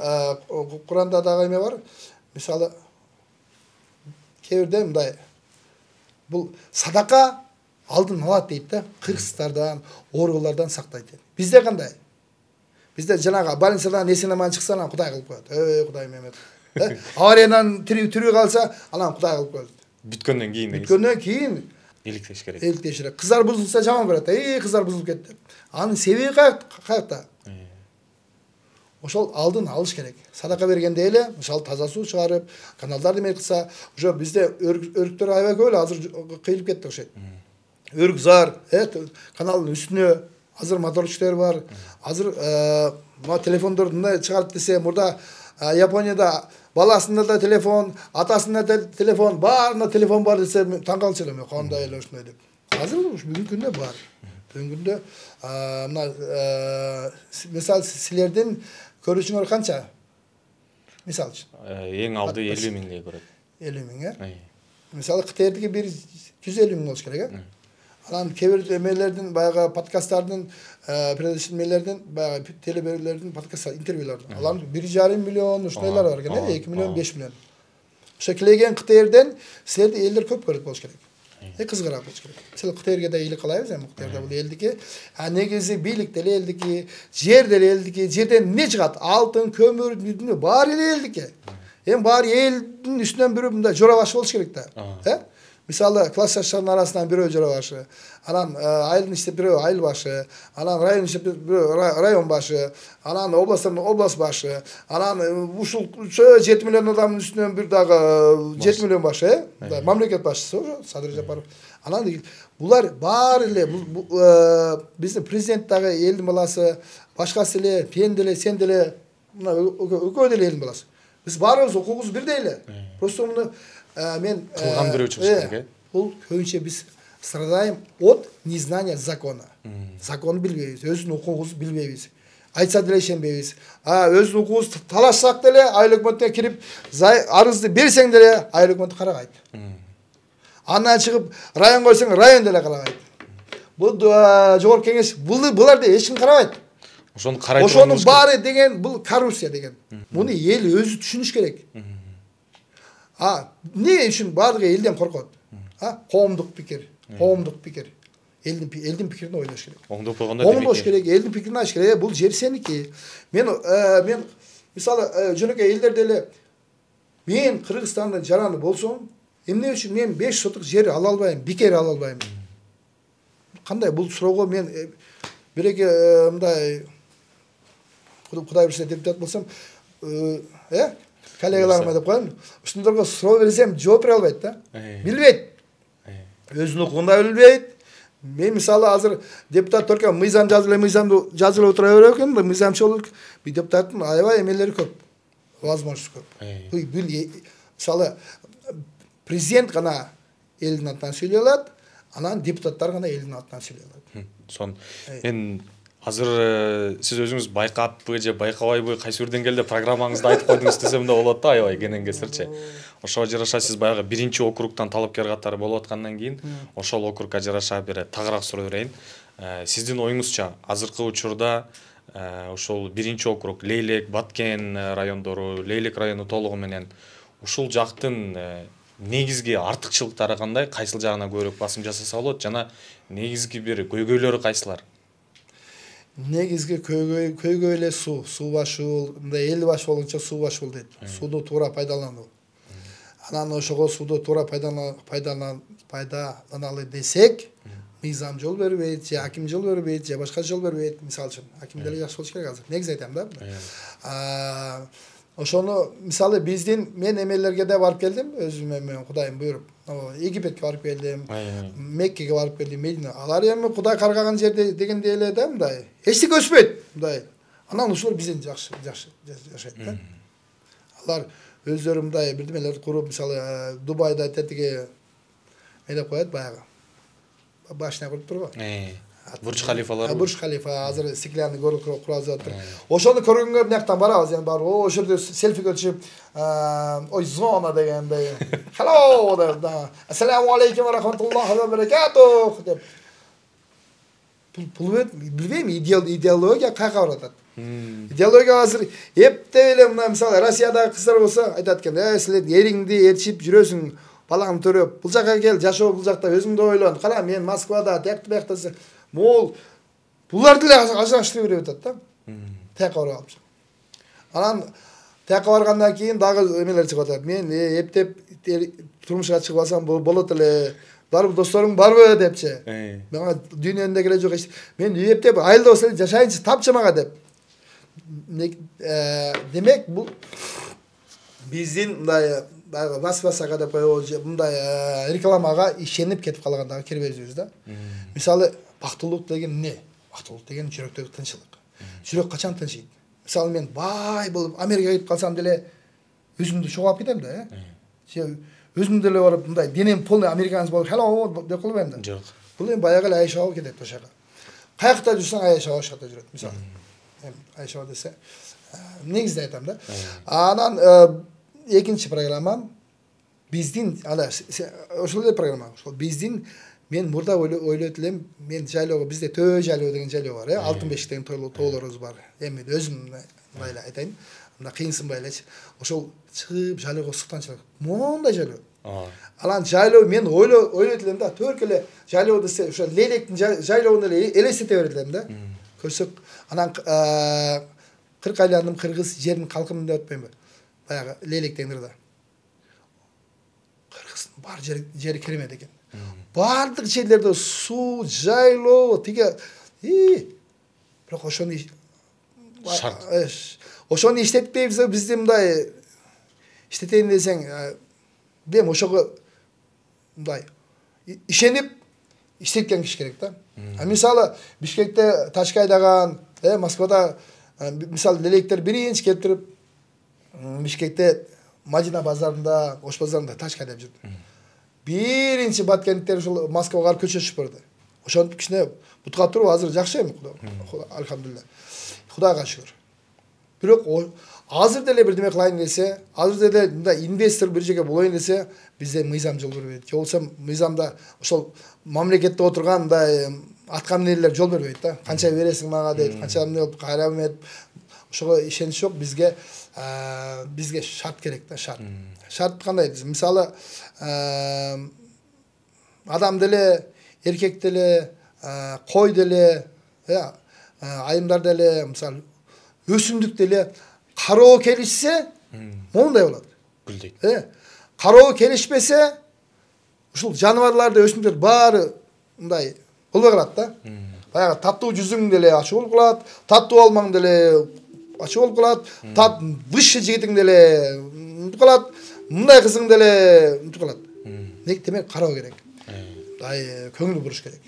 Куранда дагы эме бар. Мисалы кээ бирде мындай бул садака алдын алат дейт да, кыргыздардан, оорулардан сактайт дейт. Бизде кандай? Бизде жанагы больницадан эсен аман чыкса, анан Кудай кылып коет. Кудай мемет. Авариядан тирүү калса, анан Кудай кылып коет. Бүткөндөн кийин. Бүткөндөн кийин эликтеш керек. Эликтеш керек. Кыздар бузулса жаман көрөт. Кыздар бузулуп кетти. Анын себеби каякта? Ошол алдын алыш керек. Садака бергенде эле, мисалы таза суу чыгарып, каналдарды эме кылса, уже бизде өрүктөр аябай көп эле азыр кыйылып кетти окшойт. Өрүк зар, каналдын үстүнө азыр моторчтер бар. Азыр мына телефондорду мындай чыгарып десе, мурда Японияда баласында да телефон, атасында да телефон, баарында телефон бар десе, таң калчу элем, кандай эле ушундай деп. Азыр бүгүнкү күндө бар. Бүгүнкү күндө мына мисалы силердин көрүүчүңөр канча? Мисалы үчүн. Эң алды 50 миңге көрөт. 50 миң, Мисалы Кытайдагы 150 миң болуш керек, Анан кээ бир эмелердин баягы подкасттардын, предыдущийлердин баягы телеберлердин подкасттар, интервьюлардын. Алардын 1,5 миллион ушундайлар бар экен, 2 миллион, 5 миллион. Ошо келген Кытай жерден силерди элдер көп көрөт болуш керек. Кызыгыраак болуш керек. Сил Кытайга да ыйлык кылабыз, эми Кытайда бул элдики. Негизи бийлик деле элдики, жер деле элдики, жерден эмне чыгат? Алтын, көмүр, баары эле элдики. Эми баары элдин үстүнөн бирөө мындай жора башы болуш керек да. Мисалы классташтардын арасынан бирөө жора башы, анан айылдын иштеп бирөө айыл башы, анан район иштеп бирөө район башы, анан областтын област башы, анан ушул 7 миллион адамдын үстүнөн бир дагы 7 миллион башы, мамлекет башчысы Садыр Жапаров. Анан булар баары эле биздин президент дагы элдин баласы, башкасы эле, мен деле, сен деле, мына экөө деле элдин баласы. Биз баарыбыз укугубуз бирдей эле. Просто муну мен кылган бирөө чыгыш керек. Бул көбүнчө биз страдаем от незнания закона. Законду билбейбиз, өзүнүн укугубузду билбейбиз. Айтса деле ишенбейбиз. Өзүнүн укугубузду талашсак деле айыл өкмөтүнө кирип, арызды берсең деле айыл өкмөтү карагайт. Андан чыгып район койсоң район деле карагайт. Бул жогорку кеңеш буларды эч ким карабайт. Ошону карайт. Ошонун баары деген бул коррупция деген. Муну эл өзү түшүнүш керек. Эмне үчүн баардыгы элден коркот? Коомдук пикир, элдин пикирин ойлош керек. Оңдоп койгондо демек. Оңдош керек, элдин пикирин ачыш керек. Бул жер сеники. Мен мисалы жөнөкөй элдер деле мен Кыргызстанда жараны болсом, эмне үчүн мен 5 сотук жер ала албайм, бекер ала албайм? Кандай бул суроого мен биреке мындай Кудай билсе депутат болсом, коллегаларыма деп коем, ушундорго суроо берсем жооп бере албайт да. Билбейт. Өзүнүн укугун да билбейт. Мен мисалы азыр депутат только мыйзам жазылып отура берет экен, мыйзамчы болуп, бир депутаттын аябай эмелери көп, возможность көп. Мисалы президент гана элдин атынан сүйлөй алат, анан депутаттар гана элдин атынан сүйлөй алат. Мен азыр сиз өзүңүз байкаппы же байкабайбы кайсы бир деңгээлде программаңызды айтып койдуңуз десем да болот да, аябай кенен кесирчи. Ошого жараша сиз баягы 1-округтан талапкер катары болуп аткандан кийин ошол округга жараша бир тагыраак суроо берейин. Сиздин оюңузча азыркы учурда ошол 1-округ Лейлек, Баткен райондору, Лейлек району толугу менен ушул жактын негизги артыкчылыктары кандай, кайсыл жагына көбүрөөк басым жасаса болот жана негизги бир көйгөйлөрү кайсылар? Негизги көйгөй эле суу башуу, мындай эл баш болгончо суу баш бол дейт. Сууну туура пайдалануу. Анан ошого сууду туура пайдаланып пайдаланалы десек, мыйзам жол бербейт, же аким жол бербейт, же башка жол бербейт, мисалы үчүн. Аким деле жакшы болуш керек азыр. Негиз айтам да. Ошону мисалы биздин мен эмелерге да барып келдим, өзүм мен Кудайым буйруп. Египетке барып келдим, Меккеге барып келдим, Медина. Алар эми Кудай каргаган жерде дегенде эле да мындай. Эчтеке өспөйт, мындай. Анан ушулар бизден жакшы жашайт да. Алар өздөрү мындай бирдемелерди куруп, мисалы Дубайда тетиге деп коет баягы. Башня куруп турбу? Бурж Халифалар. Бурж Халифа азыр стеклянный город курап жатыр. Ошону көргөнгө мынактан барабыз, эми бар. Ошол жерде селфи көрүшүп, ой зона дегенде. Hello да. Ассаламу алейкум ва рахматуллахи ва баракатух деп. Бул билбейм, идеология кайга баратат. Идеология азыр эптеп эле мына мисалы Россиядагы кыздар болсо айтат экен, силер эриңди ээрчип жүрөсүң, балаңды төрөп, бул жака кел, жашоо бул жакта өзүңдү ойлон. Кара, мен Москвада, тиякты бияктасы, мол булар деле ажыраштырып берип атат да. Тияка барып алып. Анан тияка баргандан кийин дагы эмелер чыгып атат. Мен эптеп турмушка чыгып алсам болот эле. Барып досторуң барбы депчи. Мага дүйнөдө келе жок эч. Мен эптеп айылда болсо жашайынчы тапчы мага деп. Демек бул биздин мындай васвасага деп мындай рекламага ишенип кетип калгандагы кирбезибиз да. Мисалы бактылык деген эмне? Бактылык деген жүрөктөгү тынччылык. Жүрөк качан тынчыйт? Мисалы мен бай болуп Америкага кетип калсам деле өзүмдү чогулап кетем да, өзүм деле барып мындай денем полный американец болуп hello деп кылбайм да. Жок. Бул эми баягы эле Айша болуп кетет ошого. Каякта жүрсөң Айша ошол жакта жүрөт мисалы. Айша десе негизде айтам да. Анан экинчи программам биздин ошол эле программа. Ошол биздин мен мурда ойлойт элем, мен жайлоого бизде Төө жайлоо деген жайлоо бар, Алтынбеш деген тоолорубуз бар. Эми өзүм мындай айтайын, мында кыйынсынбай элечи. Ошол чыгып жайлоого суктанчылык. Мондай жайлоо. Алан жайлоо мен ойлойт элем да, төрк эле жайлоо десе, ошо Лелектин жайлоогун эле элестете берет элем да. Көрсөк, анан 40 айландым кыргыз жерин калкын деп атпайм ба? Баягы Лелек дегенде. Кыргыздын бар жери керемет экен. Бардык жерлерде суу, жайлоо, тиге бирок ошону ошону иштетпейбиз, бизде мындай иштетейин десең, дем ошого мындай ишенип иштеткен киши керек да. Мисалы Бишкекте ташка айдаган, Москвада мисалы Лелектер биринчи келтирип Бишкекте Мадина базарында, Ош базарында ташка айдап жүрдү. Биринчи баткенттер ушул Москвага барып көчө чыгып барды. Ошонтип кичине бутка туруп азыр жакшы эми, алхамдулилла. Кудайга шүгүр. Бирок азыр деле бирдеме кылайын десе, азыр деле мындай инвестор бир жерге болоюн десе, бизде мыйзам жол бербейт. Же болсо мыйзамда ошол мамлекетте отурган мындай аткаминерлер жол бербейт да. Канча бересиң мага дейт, канча эмне болуп кайрам эт. Ошого ишенич жок, бизге шарт керек да, шарт. Шарт кандай? Мисалы адам деле, эркек деле, кой деле, айымдар деле, мисалы өсүмдүк деле кароо келишсе, мондай болот. Гүлдейт. Кароо келишпесе, ушул жаныбарларды, өсүмдүктөр баары мындай болбой калат да. Баягы таттуу жүзүң деле ачуу болуп калат, таттуу алмаң деле ачуу болуп калат, высший жигитиң деле унутуп калат, мындай кызың деле унутуп калат. Демек кароо керек. Көңүл буруш керек.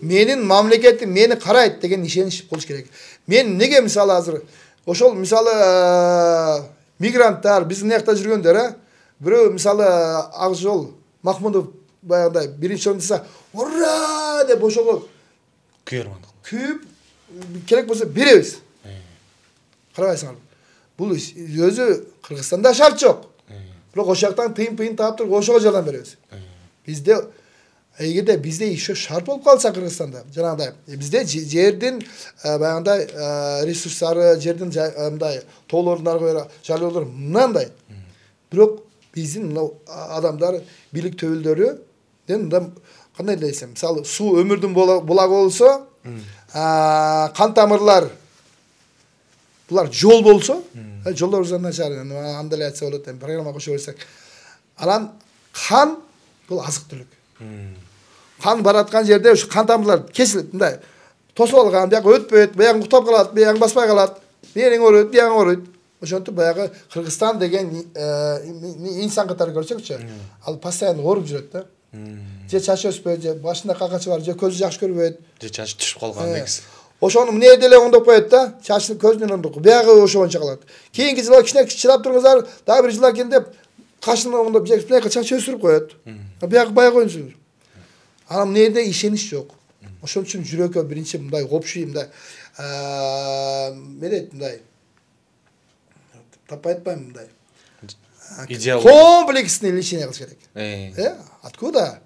Менин мамлекетим мени карайт деген ишенич болуш керек. Мен неге мисалы азыр ошол мисалы мигранттар биздин жакта жүргөндөр, бирөө мисалы Акжол Махмудов баягындай биринчи орунда ура деп ошого күйүп керек болсо беребиз. Карабайсыңар. Бул өзү Кыргызстанда шарт жок. Бирок ошол жактан тыйын таап туруп ошого жардам беребиз. Бизде эгерде бизде еще шарт болуп калса Кыргызстанда, жанагындай бизде жердин баягындай ресурстары, жердин мындай тоолорунда жайлоолор мынандай. Бирок биздин адамдар, бийлик төбөлдөрү мындай кандай десем, мисалы суу өмүрдүн булагы болсо, кан тамырлар булар жол болсо, жолдор начар, анда эле айтса болот, программа кошо берсек. Анан кан бул азык түлүк. Қан бараткан жерде ушу кан тамырлар кесилип мындай тосуп алган, бияка өтпөйт, баягы уктап калат, баягы баспай калат. Бериң ооруйт, бияң ооруйт. Ошентип баягы Кыргызстан деген инсан катары көрсөкчү, ал постоянно ооруп жүрөт да. Же чачы өспөйт, же башында какачы бар, же көзү жакшы көрбөйт, же чачы түшүп калган негиз. Ошону эмне деле оңдоп коет да, чачы көзүнөн оңдоп. Баягы ошончо калат. Кийинки жылы кичине чыдап туруңуздар, дагы бир жыл экен деп кашын оңдоп же бияка чачы өсүрүп коет. Баягы байкойсуңуз. Анан эмнеде ишенич жок. Ошон үчүн жүрөккө биринчи мындай общий мындай мындай таппай айтпайм мындай. Комплексный лечение кылыш керек. Откуда?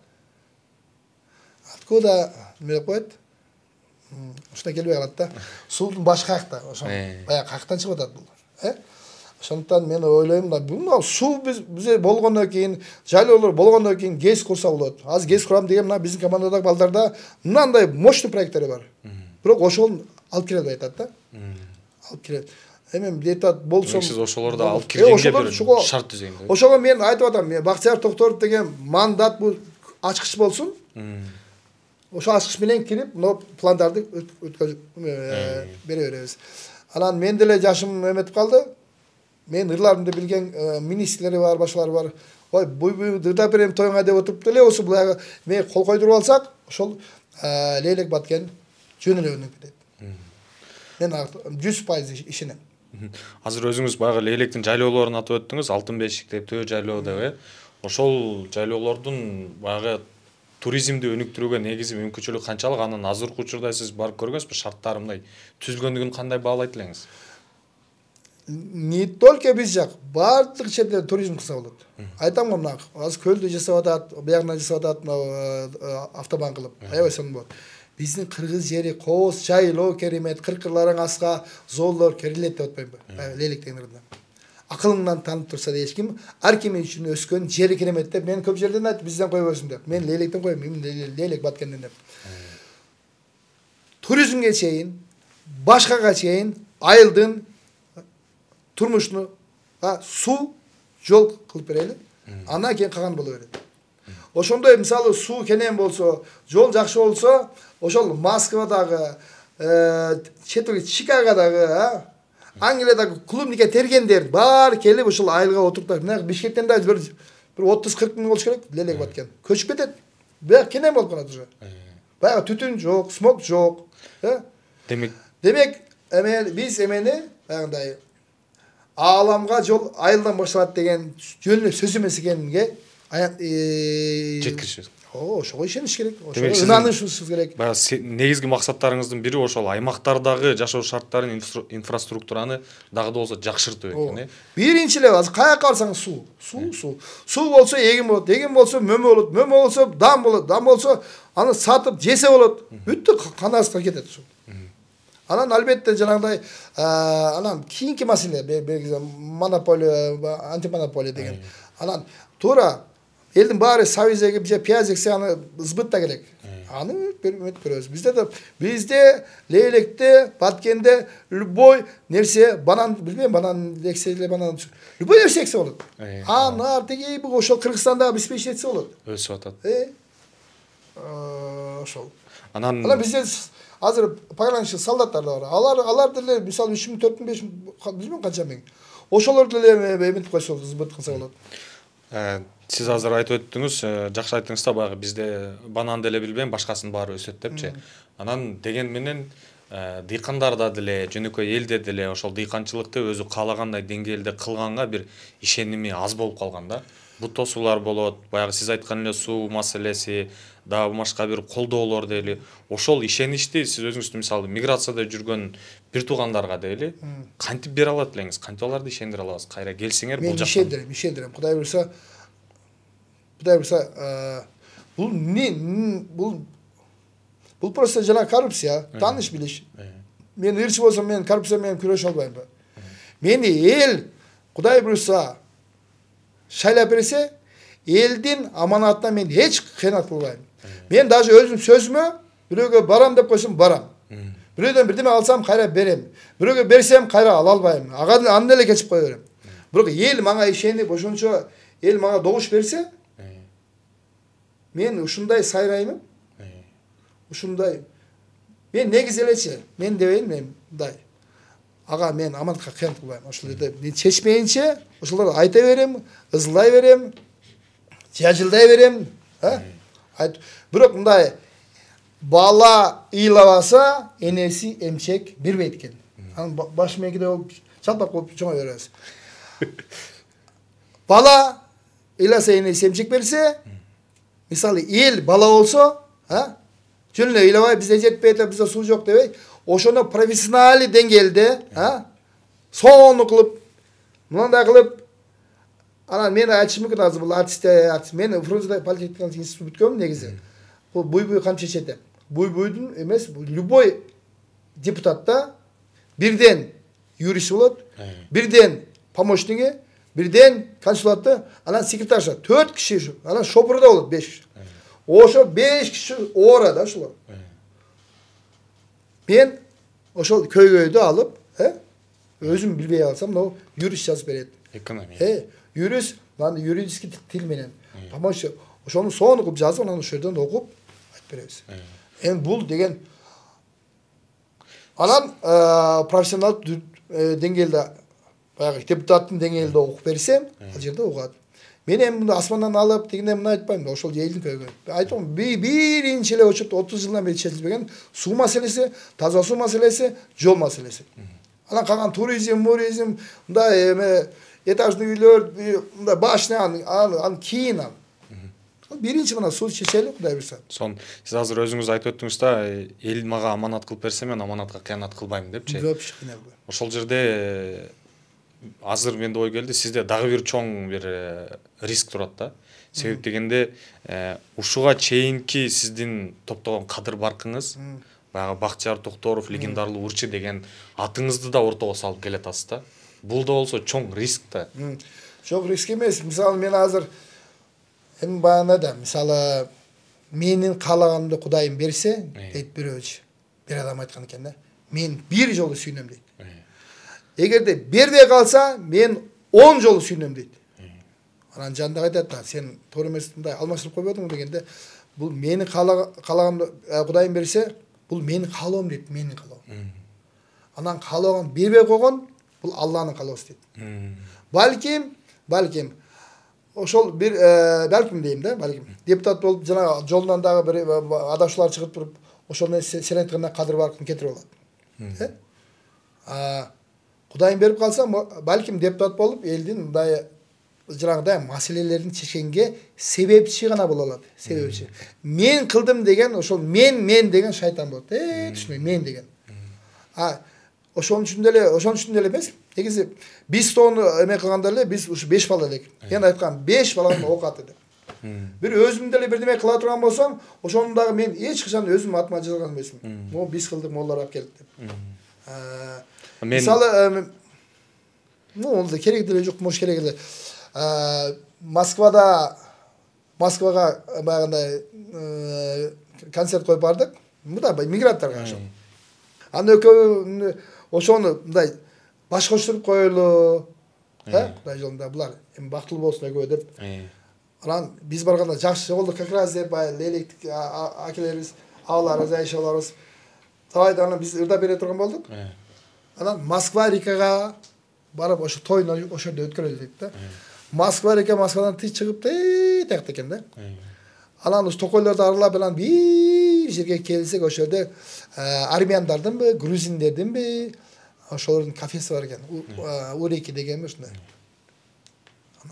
Откуда эмне коет? Ушуна келбей калат да. Суудун башы каякта, ошон баягы каяктан чыгып атат бул. Ошондуктан мен ойлойм да, бул суу бизде болгондон кийин, жайлоолор болгондон кийин ГЭС курса болот. Азыр ГЭС курам деген мына биздин командадагы балдарда мындай мощный проекттери бар. Бирок ошол алып келе албай атат да. Алып келе. Эми детат болсом, сиз ошолорду алып келгенге бир шарт түзөйүн деп. Ошого мен айтып атам, Бактияр Токторов деген мандат бул ачкыч болсун. Ошо ачкыч менен кирип, мына пландарды өткөзүп бере беребиз. Анан мен деле жашым эметип калды. Мен ырларымды билген министрлери бар, башкалар бар. Ой, буй дырдап берем тоюңа деп отуруп деле осы булагы мен кол койдуруп алсак, ошол Лейлек Баткен жөн эле өнүгүп кетет. Мен 100% ишенем. Азыр өзүңүз баягы Лейлектин жайлоолорун атып өттүңүз, Алтын Бешик деп, Төө жайлоо деп, ошол жайлоолордун баягы туризмди өнүктүрүүгө негизи мүмкүнчүлүк канчалык? Анан азыркы учурда сиз барып көргөнсүзбү, шарттары мындай түзүлгөндүгүн кандай баалайт элеңиз? Не только биз жак, баардык жерде туризм кылса болот. Айтам го мына, азыр көлдү жасап атат, биягынан жасап атат автобан кылып. Аябай сонун болот. Биздин кыргыз жери кооз, жайлоо керемет, кыркырларың аска, зоолор керемет деп атпайбы? Лейлек деген ырында. Акылыңдан танып турса да эч ким, ар ким үчүн өскөн жери керемет деп мен көп жерден айтып, бизден койбосун деп. Мен Лейлектен коем, мен Лейлек Баткенден деп. Туризмге чейин, башкага чейин айылдын турмушуну суу жол кылып берели. Андан кийин калган боло берет. Ошондой мисалы суу кенен болсо, жол жакшы болсо, ошол Москвадагы, Чикагодагы, Англиядагы клубнике тергендер баары келип ошол айылга отуруп, мына Бишкектен да бир 30-40 миң болуш керек, Лейлек Баткен. Көчүп кетет. Баягы кенен болуп калат уже. Баягы түтүн жок, смог жок. Демек, биз эмени баягындай ааламга жол айылдан башталат деген жөн эле сөз эмес экенинге жеткиришиз. Ошого ишениш керек. Ошого ынанышыбыз керек. Баягы негизги максаттарыңыздын бири ошол аймактардагы жашоо шарттарын, инфраструктураны дагы да болсо жакшыртуу экен, Биринчи эле азыр каяка барсаң суу. Суу болсо эгин болот, эгин болсо мөмө болот, мөмө болсо дам болот, дам болсо аны сатып жесе болот. Бүттү канаасына кетет суу. Анан албетте жанагындай анан кийинки маселе монополия, антимонополия деген. Анан туура элдин баары союз эгип же пияз эксе аны сбытта керек. Аны көрөбүз. Бизде Лейлекте, Баткенде любой нерсе, банан билбейм, банан эксе эле банан. Любой нерсе эксе болот. Анар тиги ошол Кыргызстанда обеспечить этсе болот. Өсүп атат. Ошол. Анан бизде азыр пограничный солдаттар да бар. Алар деле мисалы 3000, 4000, 5000 билбейм канча миң. Ошолор деле эметип койсо сбыт кылса болот. Сиз азыр айтып өттүңүз, жакшы айттыңыз да, баягы бизде банан деле билбейм, башкасын баары өсөт депчи. Анан деген менен дыйкандарда деле, жөнөкөй элде деле ошол дыйканчылыкты өзү каалагандай деңгээлде кылганга бир ишеними аз болуп калган да. Бут тосуулар болот, баягы сиз айткан эле суу маселеси, дагы башка бир колдоолор дейли. Ошол ишеничти сиз өзүңүздүн мисалы миграцияда жүргөн бир туугандарга дейли, кантип бере алат элеңиз? Кантип аларды ишендире аласыз? Кайра келсеңер бул жактан. Мен ишендирем. Кудай буйрса, бул просто жана коррупция, тааныш билиш. Мен ырчы болсом, мен коррупция менен күрөшө албайм. Мени эл Кудай буйрса шайлап берсе, элдин аманатына мен эч кыянат кылбайм. Мен даже өзүм сөзүмө бирөөгө барам деп койсом барам. Бирөөдөн бирдеме алсам кайра берем. Бирөөгө берсем кайра ала албайм. Аны эле кечип кое берем. Бирок эл мага ишенип, ошончо эл мага добуш берсе, мен ушундай сайраймын. Ушундай. Мен негизи элечи, мен дебейин, мен мындай. Ага, мен амандыкка кыянат кылбайм. Ошол жерде мен чечмейинче, ошолорду айта берем, ызылдай берем, жажылдай берем, бирок мындай бала ыйлабаса, энеси эмчек бербейт экен. Анын баш мейкиде болуп, чалпак болуп чоңой беребиз. Бала ыйласа, энеси эмчек берсе, мисалы эл бала болсо, жөн эле ыйлабай, бизде жетпейт, бизде суу жок дебей, ошону профессиональ деңгээлде, соону кылып, мындай кылып, анан мен айтышым мүмкүн азыр бул артист, мен Фрунзе политехникалык институт бүткөм негизи. Бул буй камчы чечет. Буйдун эмес, любой депутатта бирден юрист болот, бирден помощниги, бирден консультанты, анан секретарша, 4 киши, анан шопурда болот 5 киши. Ошо 5 киши ора да ошолор. Мен ошол көйгөйдү алып, өзүм билбей алсам, но юрист жазып берет. Экономия. Юрист, мына юридический тил менен. Помощник, ошону соону кылып жазып, анан ошол жерден окуп айтып беребиз. Эми бул деген анан профессионал деңгээлде, баягы депутаттын деңгээлде окуп берсем, ал жерде угат. Мен эми мындай асмандан алып, дегенде мына айтпайм да, ошол элдин көйгөйү. Айтам, биринчи эле очут 30 жылдан бери чечилбеген суу маселеси, таза суу маселеси, жол маселеси. Анан калган туризм, мындай эме этажный үйлөр, мындай башня, анан кийин ал. Биринчи мына суу чечели, Кудай буйрса. Сон сиз азыр өзүңүз айтып өттүңүз да, эл мага аманат кылып берсе, мен аманатка кыянат кылбайм депчи. Ошол жерде азыр менде ой келди, сизде дагы бир чоң бир риск турат да. Себеп дегенде ушуга чейинки сиздин топтогон кадыр баркыңыз, баягы Бактыяр Токторов, легендарлуу урчу деген атыңызды да ортого салып келатасыз да. Бул да болсо чоң риск да. Чоң риск эмес. Мисалы мен азыр эми баягында да, мисалы менин каалаганымды Кудайым берсе, дейт бирөөчү. Бир адам айткан экен да. Мен бир жолу сүйүнөм дейт. Эгерде бербей калса, мен 10 жолу сүйүнөм дейт. Анан жанында айтат да, сен туура эмес мындай алмаштырып койбодуңбу дегенде, бул менин каалаганымды Кудайым берсе, бул менин каалоом дейт, менин каалоом. Анан каалоогон бербей койгон, бул Алланын каалоосу дейт. Балким ошол бир балким дейм да, балким депутат болуп жана жолунан дагы бир адашуулар чыгып туруп, ошону сен айткандай кадыр баркын кетирип алат. Кудайым берип калса, балким депутат болуп, элдин мындай жанагыдай маселелерин чечкенге себепчи гана боло алат. Себепчи. Мен кылдым деген, ошол мен деген шайтан болот. Түшүнбөйм, мен деген. Ошонун үчүндө эле эмес. Негизи биз тоону эме кылганда эле биз ушу 5 бала элек. Мен айткам 5 баланы окат деп. Бир өзүм деле бирдеме кыла турган болсом, ошону дагы мен эч качан өзүм атыма жазган эмесмин. Могу биз кылдык, моллар алып келди деп. Мисалы, ол да керек деле жок, мош керек эле. Москвага баягындай концерт коюп бардык. Мында мигранттарга ошо. Аны экөө ошону мындай баш коштуруп коелу. Кудай жолунда булар эми бактылуу болсун экөө деп. Анан биз барганда жакшы болду, как раз деп лелектик акелерибиз, абаларыбыз, айшаларыбыз. Табайда анан биз ырдап бере турган болдук. Анан Москва Рикага барып ошо тойну ошо жерде өткөрөлү дейт да. Москва Рика Москвадан тыш чыгып таяк экен да. Анан ушу токойлорду аралап анан бир жерге келсек, ошол жерде армяндардынбы, грузиндердинби, ошолордун кафеси бар экен. Уреки деген ушундай.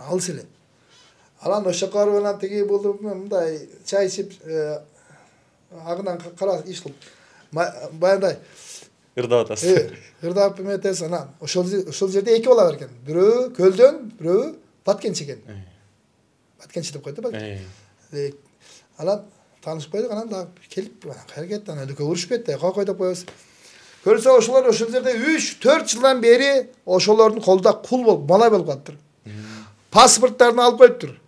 Алыс эле. Анан ошо жака барып анан тиги болуп мындай чай ичип, агынан кара иш кылып, баягындай ырдап атасыз. Ырдап эметесиз. Анан ошол жерде эки бала бар экен. Бирөө көлдөн, бирөө Баткенчи экен. Баткенчи деп койду да. Анан таанышып койдук, анан дагы келип, кайра кетти, анан экөө урушуп кетти. Кой деп коебуз. Көрсө ошолор ошол жерде 3-4 жылдан бери ошолордун колунда кул болуп, малай болуп калыптыр. Паспорттарын алып коюптур.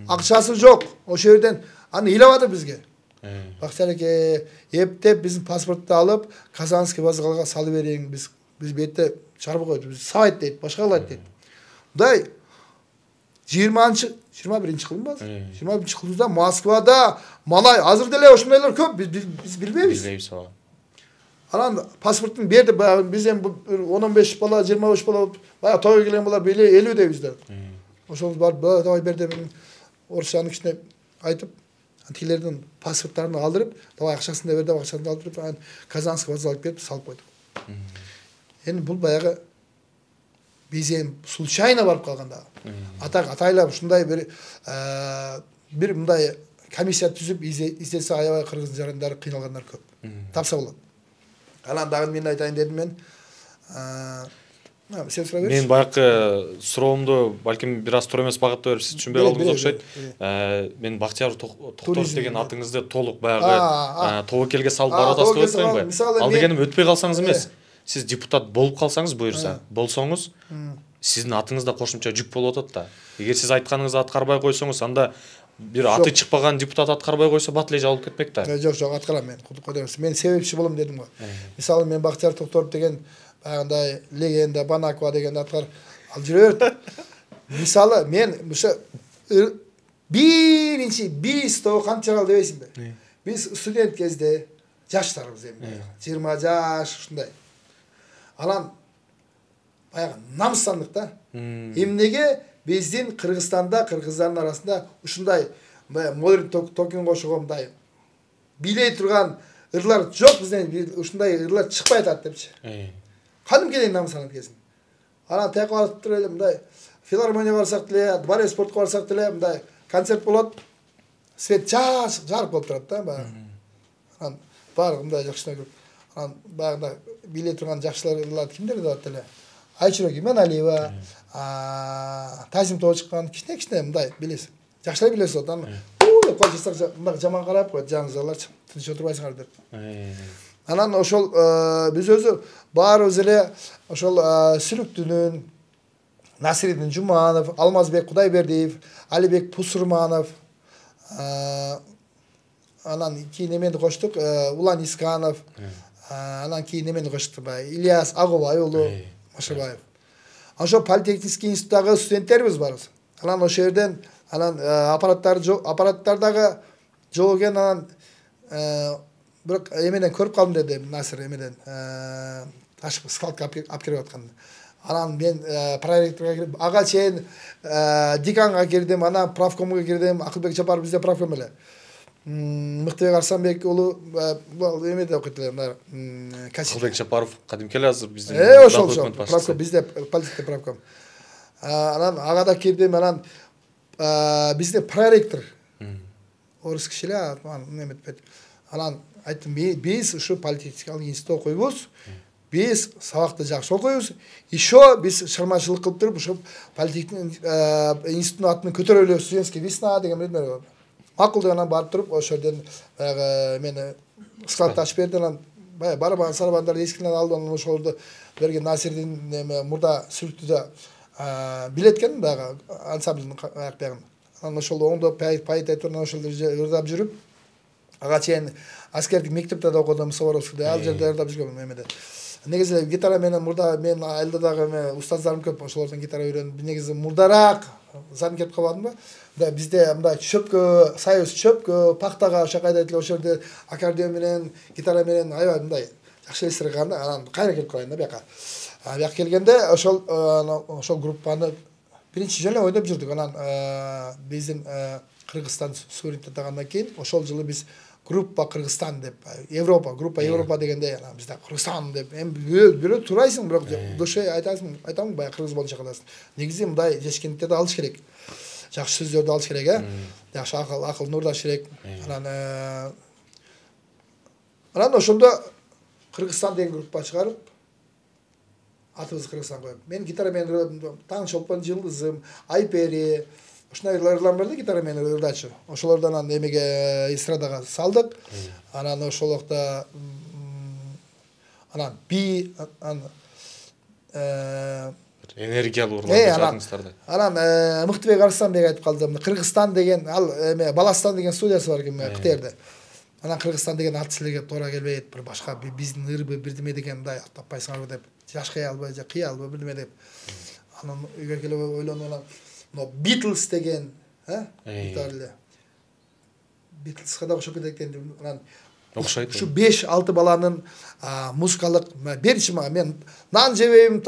Акчасы жок. Ошол жерден аны ыйлабады бизге. Бактыяр эке, эптеп биздин паспортту алып, Казанский вокзалга салып бериң, биз бетте чарбы койду. Биз сабайт дейт, башка кылат дейт. Мындай 20 21 жылбы 21 жылда Москвада малай азыр деле ошондойлор көп биз билбейбиз ооба. Анан паспорттун берди баягы биз эми 15 бала 25 бала баягы тойго келген балар 50 дейбиздер. Ошол барып давай бер деп орусчаны кичине айтып тилердин паспорттарын алдырып давай акчасын да бер деп акчасын да алдырып Казанский вокзалга алып келип салып койдук. Эми бул баягы биз эми случайно барып калганда атайлап ушундай бир мындай комиссия түзүп издесе аябай кыргыз жарандары кыйналгандар көп. Тапса болот. Анан дагы мен айтайын дедим мен. Сен сурап берчи. Мен байкы суроомду балким бир аз туура эмес багытта берип сиз түшүнбөй калдыңыз окшойт. Мен Бактияр Токторов деген атыңызды толук баягы тобокелге салып барып атасыз деп атпаймынбы? Ал дегеним өтпөй калсаңыз эмес. Сиз депутат болуп калсаңыз буюрса, болсоңуз, сиздин атыңызда кошумча жүк болуп атат да. Эгер сиз айтканыңызды аткарбай койсоңуз, анда бир аты чыкпаган депутат аткарбай койсо бат эле жабылып кетпек да. Жок, аткарам мен. Кудайга мен себепчи болом дедим го. Мисалы мен Бактияр Токторов деген баягындай легенда Банакова деген аткар ал жүрө берет. Мисалы мен ошо биринчи биз тобу канча кал дебейсиңби? Биз студент кезде жаштарбыз эми. 20 жаш ушундай. Анан баягы намыстандык да. Эмнеге биздин Кыргызстанда кыргыздардын арасында ушундай модерн токен кошугон мындай билей турган ырлар жок, бизден ушундай ырлар чыкпай атат депчи. Кадимкиден намыстанып келсин. Анан тияка барып туруп эле мындай филармонияга барсак деле, дворец спортко барсак деле мындай концерт болот. Свет жарык болуп турат да баягы. Анан баары мындай жакшылар көп. Анан баягы билей турган жакшылар кимдер деп эле? Айчурок Иманалиева, Тазим тоо чыккан кичине мындай билесиз. Жакшылар билесиз от. Анан кол жасак мындай жаман карап коет, жаңызаларчы. Тыныч отурбайсыңар деп. Анан ошол биз өзү баарыбыз эле ошол Сүлүктүнүн, Насиридин Жуманов, Алмазбек Кудайбердиев, Алибек Пусурманов, анан кийин эмени коштук, Улан Исканов, анан кийин эмени коштук, Ильяс Агубай уулу Машабаев. Ошо политехнический институттагы студенттерибиз барбыз. Анан ошол жерден анан аппараттардагы жок экен, анан бирок эмеден көрүп калдым деди Насир эмеден ташып складка алып келип атканда. Анан мен проректорго кирип, ага чейин деканга кирдим, анан правкомго кирдим. Акылбек Жапаров бизде правком эле. Мыктыбек Арсанбек уулу эмеде окуйт эле, Акылбек Жапаров кадимки эле азыр биздин ошол правком бизде политика правком. Анан ага да кирдим, анан бизде проректор орус киши эле, эметпейт. Анан айттым, биз ушу политехникалык институтта окуйбуз. Биз сабакты жакшы окуйбуз. Еще биз чыгармачылык кылып туруп, ушу политехник институттун атын көтөрөлү, студентский весна деген бир нерсе. Макул деп анан барып туруп, ошол жерден баягы мени складты ачып берди. Анан барабан сарабандарды эскинен алып, анан ошолорду берген Насирдин мурда Сүлүктүдө билет экен баягы ансамблдын аякбягын. Анан ошол оңдоп пайыт айтып, ошол ырдап жүрүп, ага чейин аскердик мектепте да окудум, Суворовскийде, ал жерде ырдап жүргөм эмеде. Негизи гитара менен мурда мен айылда дагы устаздарым көп, ошолордон гитара үйрөнүп, негизи мурдараак зам кетип калбадымбы? Бизде мындай чөпкө, союз чөпкө, пактага шакайда эле ошол жерде аккордеон менен, гитара менен аябай мындай жакшы эсире калганда, анан кайра келип калайын да бияка. Бияка келгенде ошол группаны биринчи жолу ойноп жүрдүк. Анан биздин Кыргызстан суверенитет алгандан кийин ошол жылы биз группа Кыргызстан деп, группа Европа дегенде бизде Кыргызстан деп, эми бирөө турайсың, бирок душе айтамын, баягы кыргыз болуп каласың. Негизи мындай жешкендиктерди алыш керек. Жакшы сөздөрдү алыш керек, жакшы акыл нурдаш керек. Анан ошондо Кыргызстан деген группа чыгарып, атыбызды Кыргызстан коюп. Мен гитара менен Таң Чолпон, Жылдызым, Айпери, ушундай ырлар берди гитара менен ырдачы. Ошолордон анан эмеге эстрадага салдык. Анан ошолокто анан энергиялуу ырлар жаздыңыздар. Анан Мыктыбек Арсанбек айтып калды, Кыргызстан деген ал Баластан деген студиясы бар экен Кытайда. Анан Кыргызстан деген ат силерге туура келбейт, бир башка биздин ырбы бирдеме деген мындай таппайсыңарбы деп, жаш кыялбы же бирдеме деп. Анан үйгө келип ойлонуп, анан Beatles деген Италия. Битлсқа да окшоп кетет экен. Окшойт. Şu 5-6 баланын музыкалык берчи мага мен нан жебейм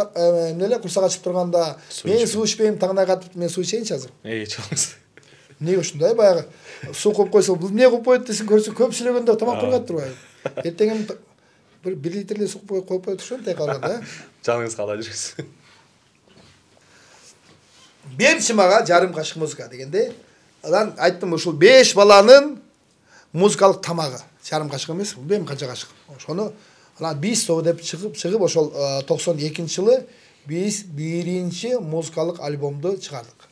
неле курсак ачып турганда мен суу ичпейм таңнай катып мен суу ичейинчи азыр. Чоңуз. Эмнеге ушундай баягы суу коюп койсо бул эмне кылып коет десең көрсөң көп сүйлөгөндө тамак кыргат турбайбы. Эртең bir литрле суу коюп кое турушун тек алганда. Жаныңыз кала жүрөсүз. Берчи мага жарым кашык музыка дегенде анан айттым ушул 5 баланын музыкалык тамагы. Жарым кашык эмес, бул эми канча кашык. Ошону анан биз соо деп чыгып ошол 92-жылы биз биринчи музыкалык альбомду чыгардык.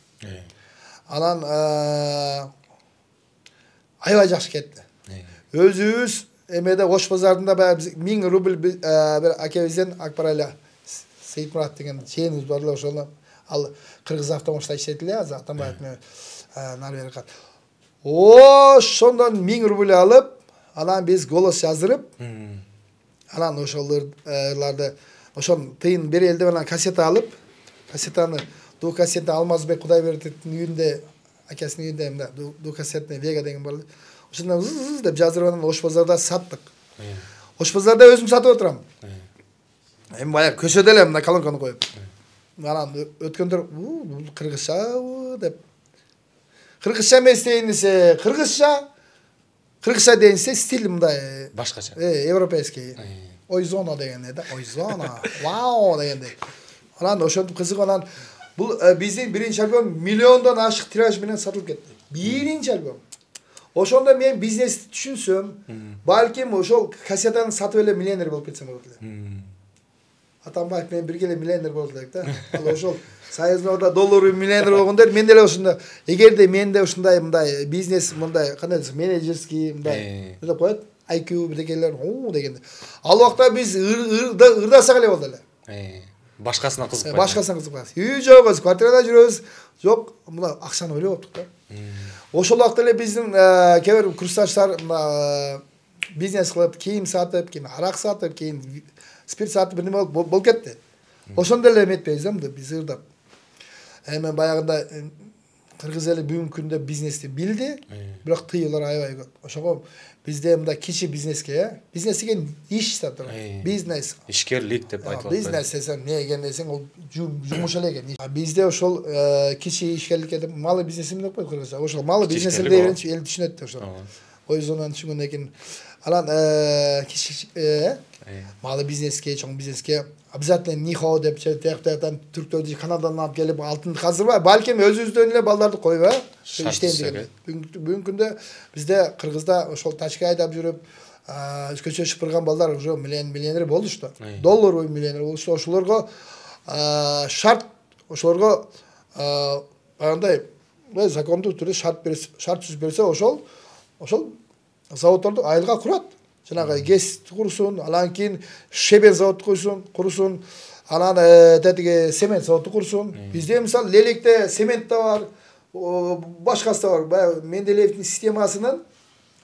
Анан аябай жакшы кетти. Өзүбүз эмеде Ош базарында баягы 1000 рубль бир акебизден Акбарайла Сейитмурат деген чейинибиз бар эле ошону ал кыргыз автомашта иштейт эле азыр Атамбаев менен Нарберкат. Ошондон 1000 рубль алып, анан биз голос жаздырып, анан ошоларды ошон тыйын бери элде анан кассета алып, кассетаны ду кассета Алмазбек Кудайбердиевдин үйүндө, акасынын үйүндө эмне ду кассетный Вега деген бар. Ошондон зыз деп жаздырып анан Ош базарда саттык. Ош базарда өзүм сатып отурам. Эми баягы көчөдө эле мына колонканы коюп. Анан өткөндөр бул кыргызча деп. Кыргызча эмес дейин десе, кыргызча дейин десе стиль мындай башкача. Европейский. Ойзона деген да, ойзона. Вау дегендей. Анан ошентип кызык анан бул биздин биринчи альбом миллиондон ашык тираж менен сатылып кетти. Биринчи альбом. Ошондо мен бизнести түшүнсөм, балким ошол кассетаны сатып эле миллионер болуп кетсем болот эле. Атамбаев менен бирге эле миллионер болот элек да. Ал ошол Союзда доллар миллионер болгондор мен деле ошондо эгерде менде ушундай мындай бизнес мындай кандай десем менеджерский мындай деп коет IQ бирдекелер дегенде. Ал убакта биз ырдасак эле болду эле. Башкасына кызыкпайт. Башкасына кызыкпайт. Үй жок, квартирада жүрөбүз. Жок, мына акчаны ойлоп оптук да. Ошол убакта эле биздин кээ бир курсташтар бизнес кылып, кийим сатып, кийин арак сатып, кийин спирт сатып бирнеме болуп кетти. Ошондо эле эметпейбиз да биз ырдап. Эми баягында кыргыз эли бүгүнкү күндө бизнести билди, бирок тыюлар аябай көп. Ошого бизде мындай кичи бизнеске, бизнес деген иш да тур. Бизнес. Ишкерлик деп айтылат. Бизнес десең эмне экен десең ол жумуш эле экен. Бизде ошол кичи ишкерликке деп малый бизнесим деп коет кыргызча. Ошол малый бизнес деп эл түшүнөт ошол. Ойзонан түшүнгөндөн кийин анан кичи малый бизнеске, чоң бизнеске обязательно нихо деп тияктан түрктөрдү Канададан алып келип алтынды каздырбай, балким өзүбүздөн эле балдарды коюп иштейин деген. Бүгүнкү күндө бизде Кыргызда ошол тачка айдап жүрүп, көчө шыпырган балдар уже миллионер болушту. Доллар миллионер болушту. Ошолорго шарт, ошолорго андай закондуу түрдө шарт түзүп берсе, ошол заводдорду айылга курат. Жанагы ГЭС курсун, анан кийин шебен завод курсун, анан тетиги цемент заводу курсун. Бизде мисалы Лелекте цемент да бар, башкасы да бар. Баягы Менделеевдин системасынын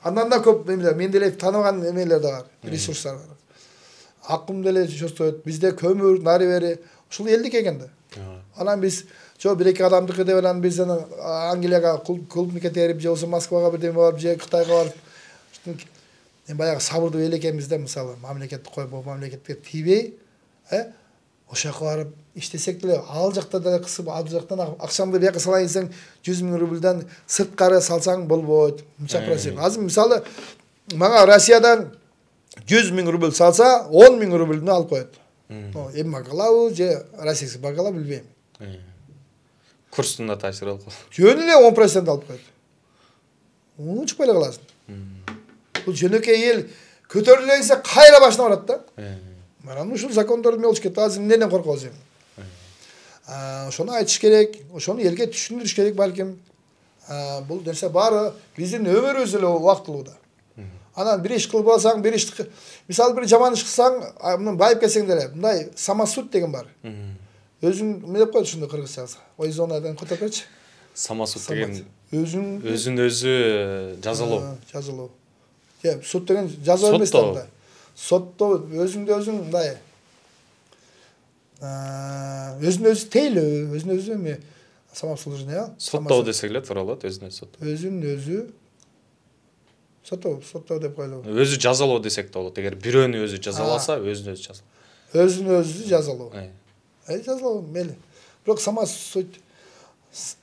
андан да көп Менделеев тааныбаган эмелер да бар, ресурстар бар. Акым деле жасайт. Бизде көмүр, нары бери ушул элдик экен да. Анан биз бир-эки адамдыкы деп анан биз Англияга клубникке терип, же болбосо Москвага бирдеме барып, же Кытайга барып, баягы сабырдуу эл экенбизде, мисалы мамлекетти коюп, мамлекетке тийбей, ошол жака барып иштесек деле, ал жакта да кысып, ал жактан акчамды бияка салайын десең, 100 000 рубльдан сырткары салсаң болбойт. Мынча процент. Азыр мисалы мага Россиядан 100 000 рубль салса, 10 000 рубльдү алып коет. Эми бакалавр же российский бакалавр билбейм. Курстун да таасири болуп калат. Жөн эле 10% алып коет. Унчукпай эле каласың. Бул жөнөкөй эл көтөрүлө десе кайра башына барат да. Анан ушул закондорду эмне болуш керек? Азыр эмнеден коркобуз эми? Ошону айтыш керек, ошону элге түшүндүрүш керек балким. Бул нерсе баары биздин өмүрүбүз эле убактылууда. Анан бир иш кылып алсаң, бир иш мисалы бир жаман иш кылсаң, мына байып келсең деле, мындай самосуд деген бар. Өзүң эмне деп коет ушунду кыргызчасы? Ойзонадан котопечи. Самосуд деген өзүн өзү жазалоо. Жазалоо. Суд деген жаза эмес да. Сотто өзүңдү өзүң мындай өзүн өзү тейлөө, өзүн өзү эми самообслуживание. Соттоо десек эле туура болот, өзүн өзү соттоо. Өзүн өзү соттоо деп коелу. Өзү жазалоо десек да болот. Эгер бирөөнү өзү жазаласа, өзүн өзү жазалоо. Өзүн өзү жазалоо. Жазалоо мейли. Бирок самосуд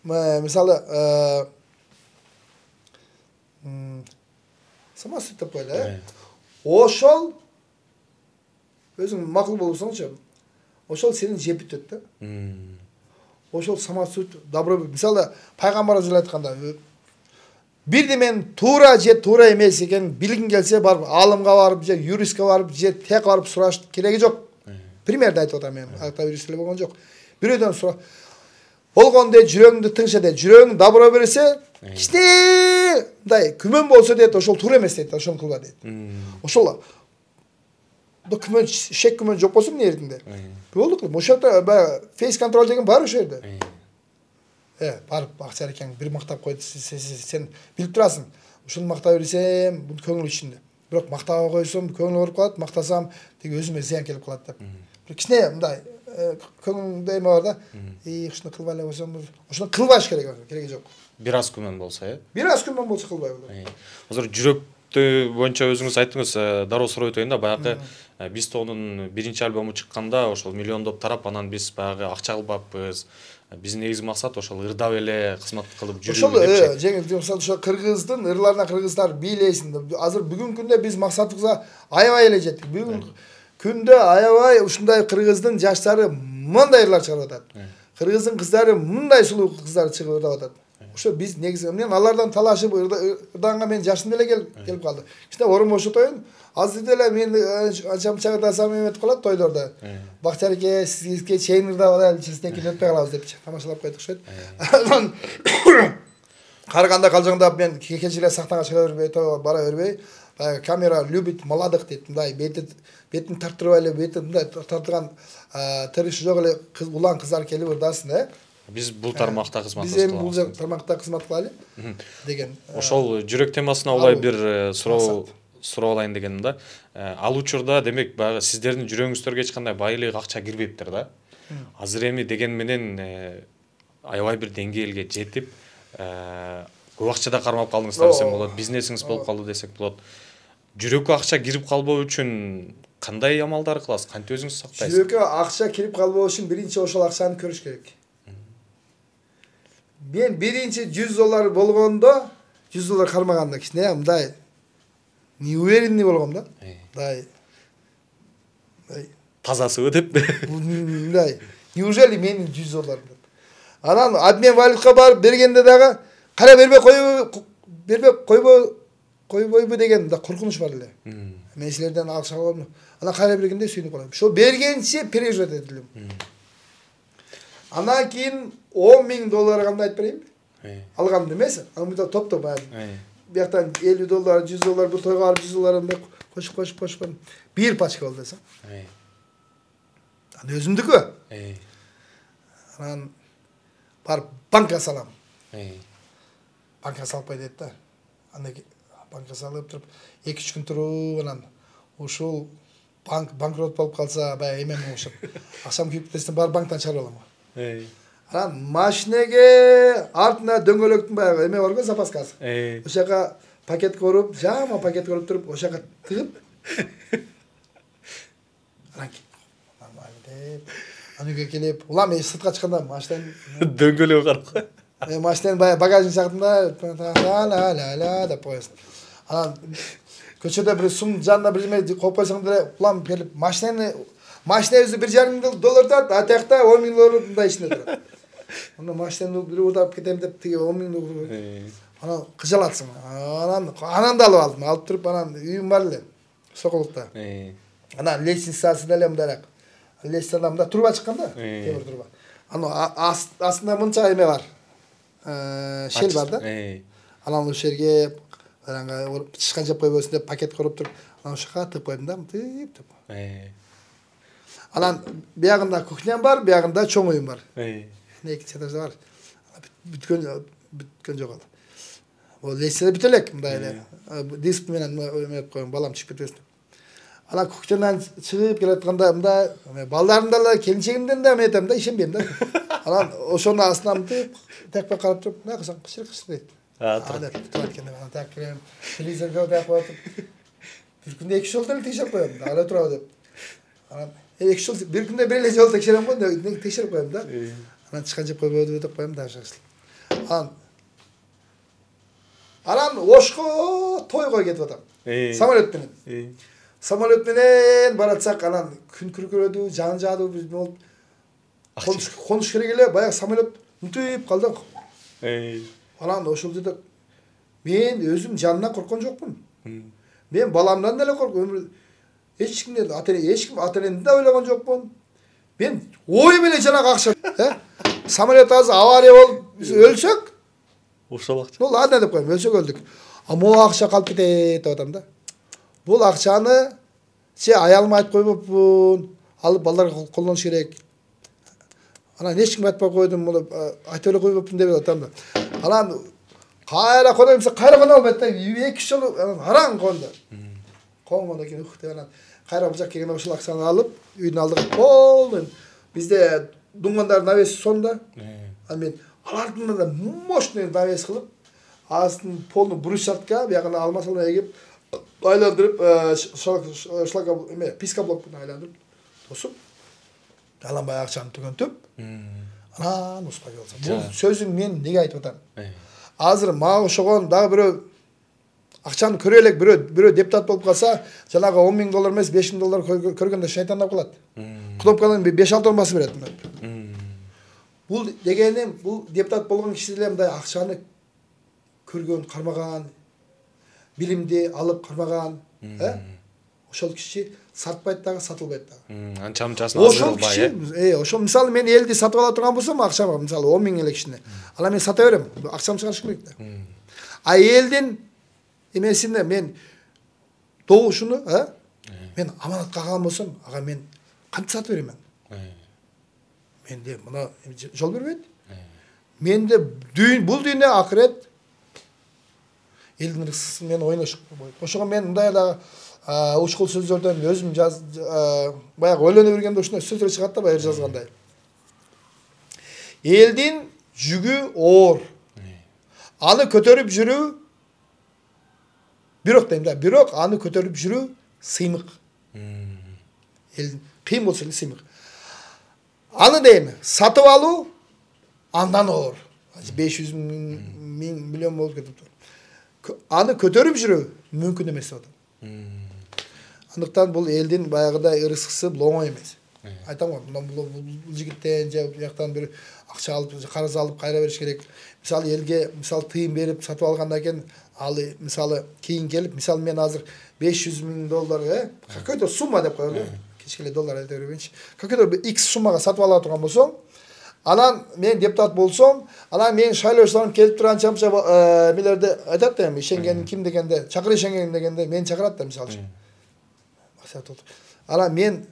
мисалы самосуд деп коелу. Ошол өзүң макул болсоңчу, ошол сени жеп бүтөт да. Ошол самосуд добро. Мисалы пайгамбар өзү айтканда, бирдемен туура же туура эмес экенин билгиң келсе, барып алымга барып же юристке барып же тек барып сураш кереги жок. Примерди айтып атам мен. Ата юрист эле болгон жок. Бирөөдөн сура. Болгондо жүрөгүңдү тыңша дейт. Жүрөгүң добро берсе, кичине мындай күмөн болсо дейт, ошол туура эмес дейт, ошону кылба дейт. Ошол күмөн, шек күмөн жок болсо эмне эрдиңде? Болдук. Ошолда баягы фейс контрол деген бар ошол жерде. Барып акча экен бир мактап койду, сен билип турасың. Ушуну макта берсем, бул көңүл ичинде. Бирок мактабай койсом, көңүл ооруп калат, мактасам, тиги өзүмө зыян келип калат деп. Бир кичине мындай көңүлдө эме бар да. Ушуну кылбай эле койсом, ошону кылбаш кереги жок. Бир аз күмөн болсо, Бир аз күмөн болсо кылбай болот. Азыр жүрөктү боюнча өзүңүз айттыңыз, дароо суроо өтөйүн да, баягы Бистоонун биринчи альбому чыкканда ошол миллиондоп тарап, анан биз баягы акча кылбаппыз. Биздин негизги максат ошол ырдап эле кызмат кылып жүрүү депчи. Ошол жеңил, мисалы ошо кыргыздын ырларына кыргыздар бийлесин. Азыр бүгүнкү күндө биз максатыбызга аябай эле жеттик. Бүгүн күндө аябай ушундай кыргыздын жаштары мындай ырлар чыгарып атат. Кыргыздын кыздары мындай сулуу кыздар чыгып ырдап атат. Ошо биз негизи мен алардан талашып ырданга мен жашым деле келип калды. Кичине оромошотоюн. Азыр деле мен анча-мынча ырдасам эметип калат тойлордо. Бактияр эке, сизге чейин ырдап алайлы, сизден өтпөй калабыз деп тамашалап койдук окшойт. Анан караганда калжыңдап мен кечире сахнага чыга бербей, бара бербей, камера любит молодых дейт, мындай бетин тартырбай эле, бетин мындай тартырган тырышы жок эле улан кыздар келип ырдасын, Биз бул тармакта кызмат кылабыз. Биз бул тармакта кызмат кылалы деген. Ошол жүрөк темасына улай бир суроо алайын дегеним да. Ал учурда демек баягы сиздердин жүрөгүңүздөргө эч кандай байлык акча кирбептир да. Азыр эми деген менен аябай бир деңгээлге жетип, көп акчада кармап калдыңыздар десем болот, бизнесиңиз болуп калды десек болот. Жүрөккө акча кирип калбоо үчүн кандай амалдар кыласыз? Кантип өзүңүздү сактайсыз? Жүрөккө акча кирип калбоо үчүн биринчи ошол акчаны көрүш керек. Мен биринчи $100 болгондо, $100 кармаганда кичине мындай неуверенный болгом да. Мындай тазасыбы деп. Мындай неужели менин $100 деп. Анан обмен валютка барып бергенде дагы кара бербей койбойбу деген да коркунуч бар эле. Мен силерден акча алгам. Анан кара бергенде сүйүнүп калам. Ошо бергенче переживать этилем. Анан кийин $10,000 кандай айтып берейинби? Алгам эмес, анда топ-топ баары. Бияктан $50, $100 бир тойго барып $100 кошуп бир пачка болду десем. Анан өзүмдүкү. Анан барып банка салам. Банка салып кой дейт да. Анан банка салып туруп 2-3 күн туруп, анан ушул банкрот болуп калса, баягы эмеме окшоп. Акчам күйүп кетсем барып банктан чыгарып алам. Анан машинеге артына дөңгөлөктүн баягы эме бар го, запаскасы. Ошога пакет коруп, жама пакет коруп туруп, ошога тыгып. Нормально деп. Анан үйгө келип, улам сыртка чыкканда машинанын дөңгөлөгү карап. Машинанын баягы багажын чактында ла деп коесуң. Анан көчөдө бир сум жанына бир неме коюп койсоң деле, улам келип машина өзү $1,500 турат, а тиякта $10,000 мындай ичинде турат. Анан машинаны бир урдап кетем деп тиги $10,000. Анан кыжалатсың. Анан да алып алдым. Алып туруп анан үйүм бар эле. Сокулукта. Анан лестницасы деле мындай. Лестницадан да труба чыккан да, темир труба. Анан астында мынча эме бар. Шел бар да. Анан ошол жерге бараңга тышкан жеп койбосун деп пакет коруп туруп, анан ошога тыгып койдум да, тып. Анан биягында кухням бар, биягында чоң үйүм бар. Экинчи этажда бар. Бүткөн жок ал. Ол лестница бүтө элек мындай эле. Диск менен эметип койгон, балам чыгып кетпесин деп. Анан кухнядан чыгып келатканда мындай балдарым да келинчегимден да эметем да, ишенбейм да. Анан ошону астынан текпе карап туруп, "Не кылсаң, кычыр дейт. Анан тура эткенде анан так кирем, телевизорго так отуруп. Бир күндө 2 жолу деле текшерип коем да, ала турабы деп. Анан 2 жол бир күндө бир эле жолу текшерем го, текшерип коем да. Анан тышкан жеп койбойбу деп коем да ошол. Анан Ошко тойго кетип атам. Самолет менен. Самолет менен баратсак, анан күн күркүрөдү, жан жаады болуп. Конуш керек эле, баягы самолет мынтип калды. Анан ошол жерде мен өзүм жанынан корккон жокмун. Мен баламдан деле корком. Эч кимден ата-энемди да ойлогон жокмун. Мен ой менен жанагы акча, самолет азыр авария болуп өлсөк, ошол акча. Ну ладно деп коем, өлсөк өлдүк. А могу акча калып кетет деп атам да. Бул акчаны се аялыма айтып койбоппун, алып балдарга колдонуш керек. Анан эч кимге айтпай койдум, айтып эле койбоппун деп атам да. Анан кайра коноюм десе кайра коно албайт да. 2 жолу араң конду. Конгондон кийин ух деп анан кайра бужак келген ошол акчаны алып, үйдүн алдыга полный бизде дунгандардын навеси сонда. Анан мен алардын да мощный навес кылып, астын полный брусчатка, биягына алма салма эгип, айландырып, шлака эме, пискоблок менен айландырып, тосуп, аланбай акчаны түгөнтүп, анан успай болсо. Бул сөзүң мен неге айтып атам? Азыр мага ошогон дагы бирөө акчаны көрө элек бирөө депутат болуп калса, жанагы $10,000 эмес, $5,000 көргөндө шайтандап калат. Кнопканын 5-6 тоннасы берет. Бул дегеним, бул депутат болгон киши деле мындай акчаны көргөн, кармаган, билимди алып кармаган, ошол киши сатпайт дагы, сатылбайт дагы. Анча мынчасын азырылбай, ошол мисалы мен элди сатып ала турган болсом, акчама мисалы 10,000 эле кишини. Анан мен сата берем, акчам чыгарыш керек да. А элдин эмесине мен добушуну, мен аманатка алган болсом, ага мен кантип сатып берем мен? Менде мына жол бербейт. Менде бул дүйнө акырет элдин рызкысын мен ойнош болбойт. Ошого мен мындай дагы учкул сөздөрдөн өзүм баягы ойлоно бергенде ушундай сөздөр чыгат да, баягы жазгандай. Элдин жүгү оор. Аны көтөрүп жүрүү бирок дейм да, бирок аны көтөрүп жүрүү сыймык. Элдин кыйын болсо эле сыймык. Аны дейм, сатып алуу андан оор. 500 миллион болуп кетип тур. Аны көтөрүп жүрүү мүмкүн эмес деп атам. Андыктан бул элдин баягыдай ырыскысы оңой эмес. Айтам го, бул жигиттен же бияктан бир акча алып, карыз алып кайра бериш керек. Мисалы элге мисалы тыйын берип сатып алгандан кийин ал мисалы кийин келип, мисалы мен азыр $500,000, какой-то сумма деп коелу. Кечке эле доллар айта бербейинчи. Какой-то X суммага сатып ала турган болсом, анан мен депутат болсом, анан мен шайлоочуларым келип турган чамча милерде айтат да, ишенген ким дегенде, чакыр ишенген дегенде мен чакырат да мисалы. Анан мен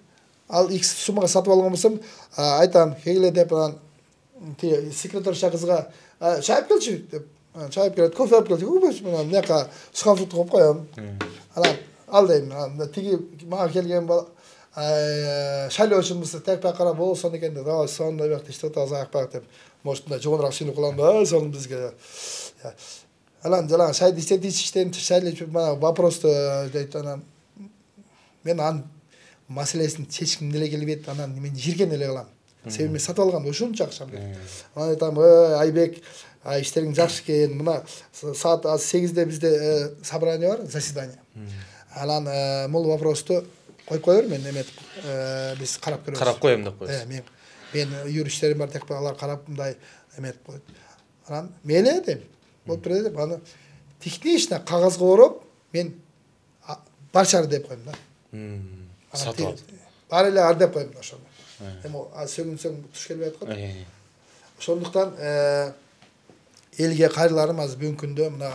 ал X суммага сатып алган болсом, айтам, келе деп анан секретарша кызга чай келчи деп, чай келет, кофе алып келчи, мен мынакка шкафты коюп коем. Анан ал дейм, тиги мага келген шайлоочумуз текпе карап болсун дегенде, да, сондай бакта иштеп атабыз аякпак деп, может мындай жогонураак сыйлык кылам да, сонун бизге. Анан жанагы шайды иштетиштен шайлоочу мана вопросту дейт, анан мен анын маселесин чечким деле келбейт, анан мен жирген эле калам. Себеби мен сатып алгам ушунча акчам. Анан айтам, Айбек, иштериң жакшы экен. Мына саат 8-де бизде собрание бар, заседание. Анан бул вопросту коюп коер, мен эметип биз карап көрөбүз. Карап коем деп коесуз. Мен юристтерим бар, тек алар карап мындай эметип коет. Анан мейли дейм. Болуп берет деп аны технично кагазга ороп, мен барчары деп коем да. Сатып ал. Бар эле ар деп коем ошону. Эми сөгүнсөң туш келбей аткан. Ошондуктан элге кайрыларым азыр бүгүнкү күндө мына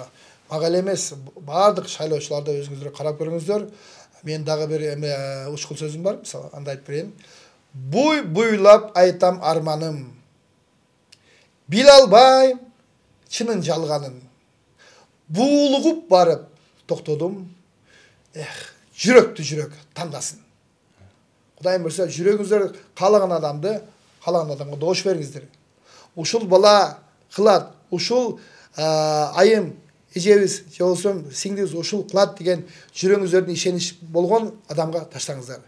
мага эле эмес, баардык шайлоочуларда өзүңүздөр карап көрүңүздөр. Мен дагы бир эме учкул сөзүм бар, мисалы андай айтып берейин. Буйлап айтам арманым. Бил албайм чынын жалганын. Буулугуп барып токтодум. Жүрөктү жүрөк тандасын. Кудайым буйрса, жүрөгүңүздөр каалаган адамга добуш бериңиздер. ушул бала кылат, ушул айым эжебиз же болбосо сиңдибиз ушул кылат деген жүрөгүңүздөрдүн ишенич болгон адамга таштаңыздар.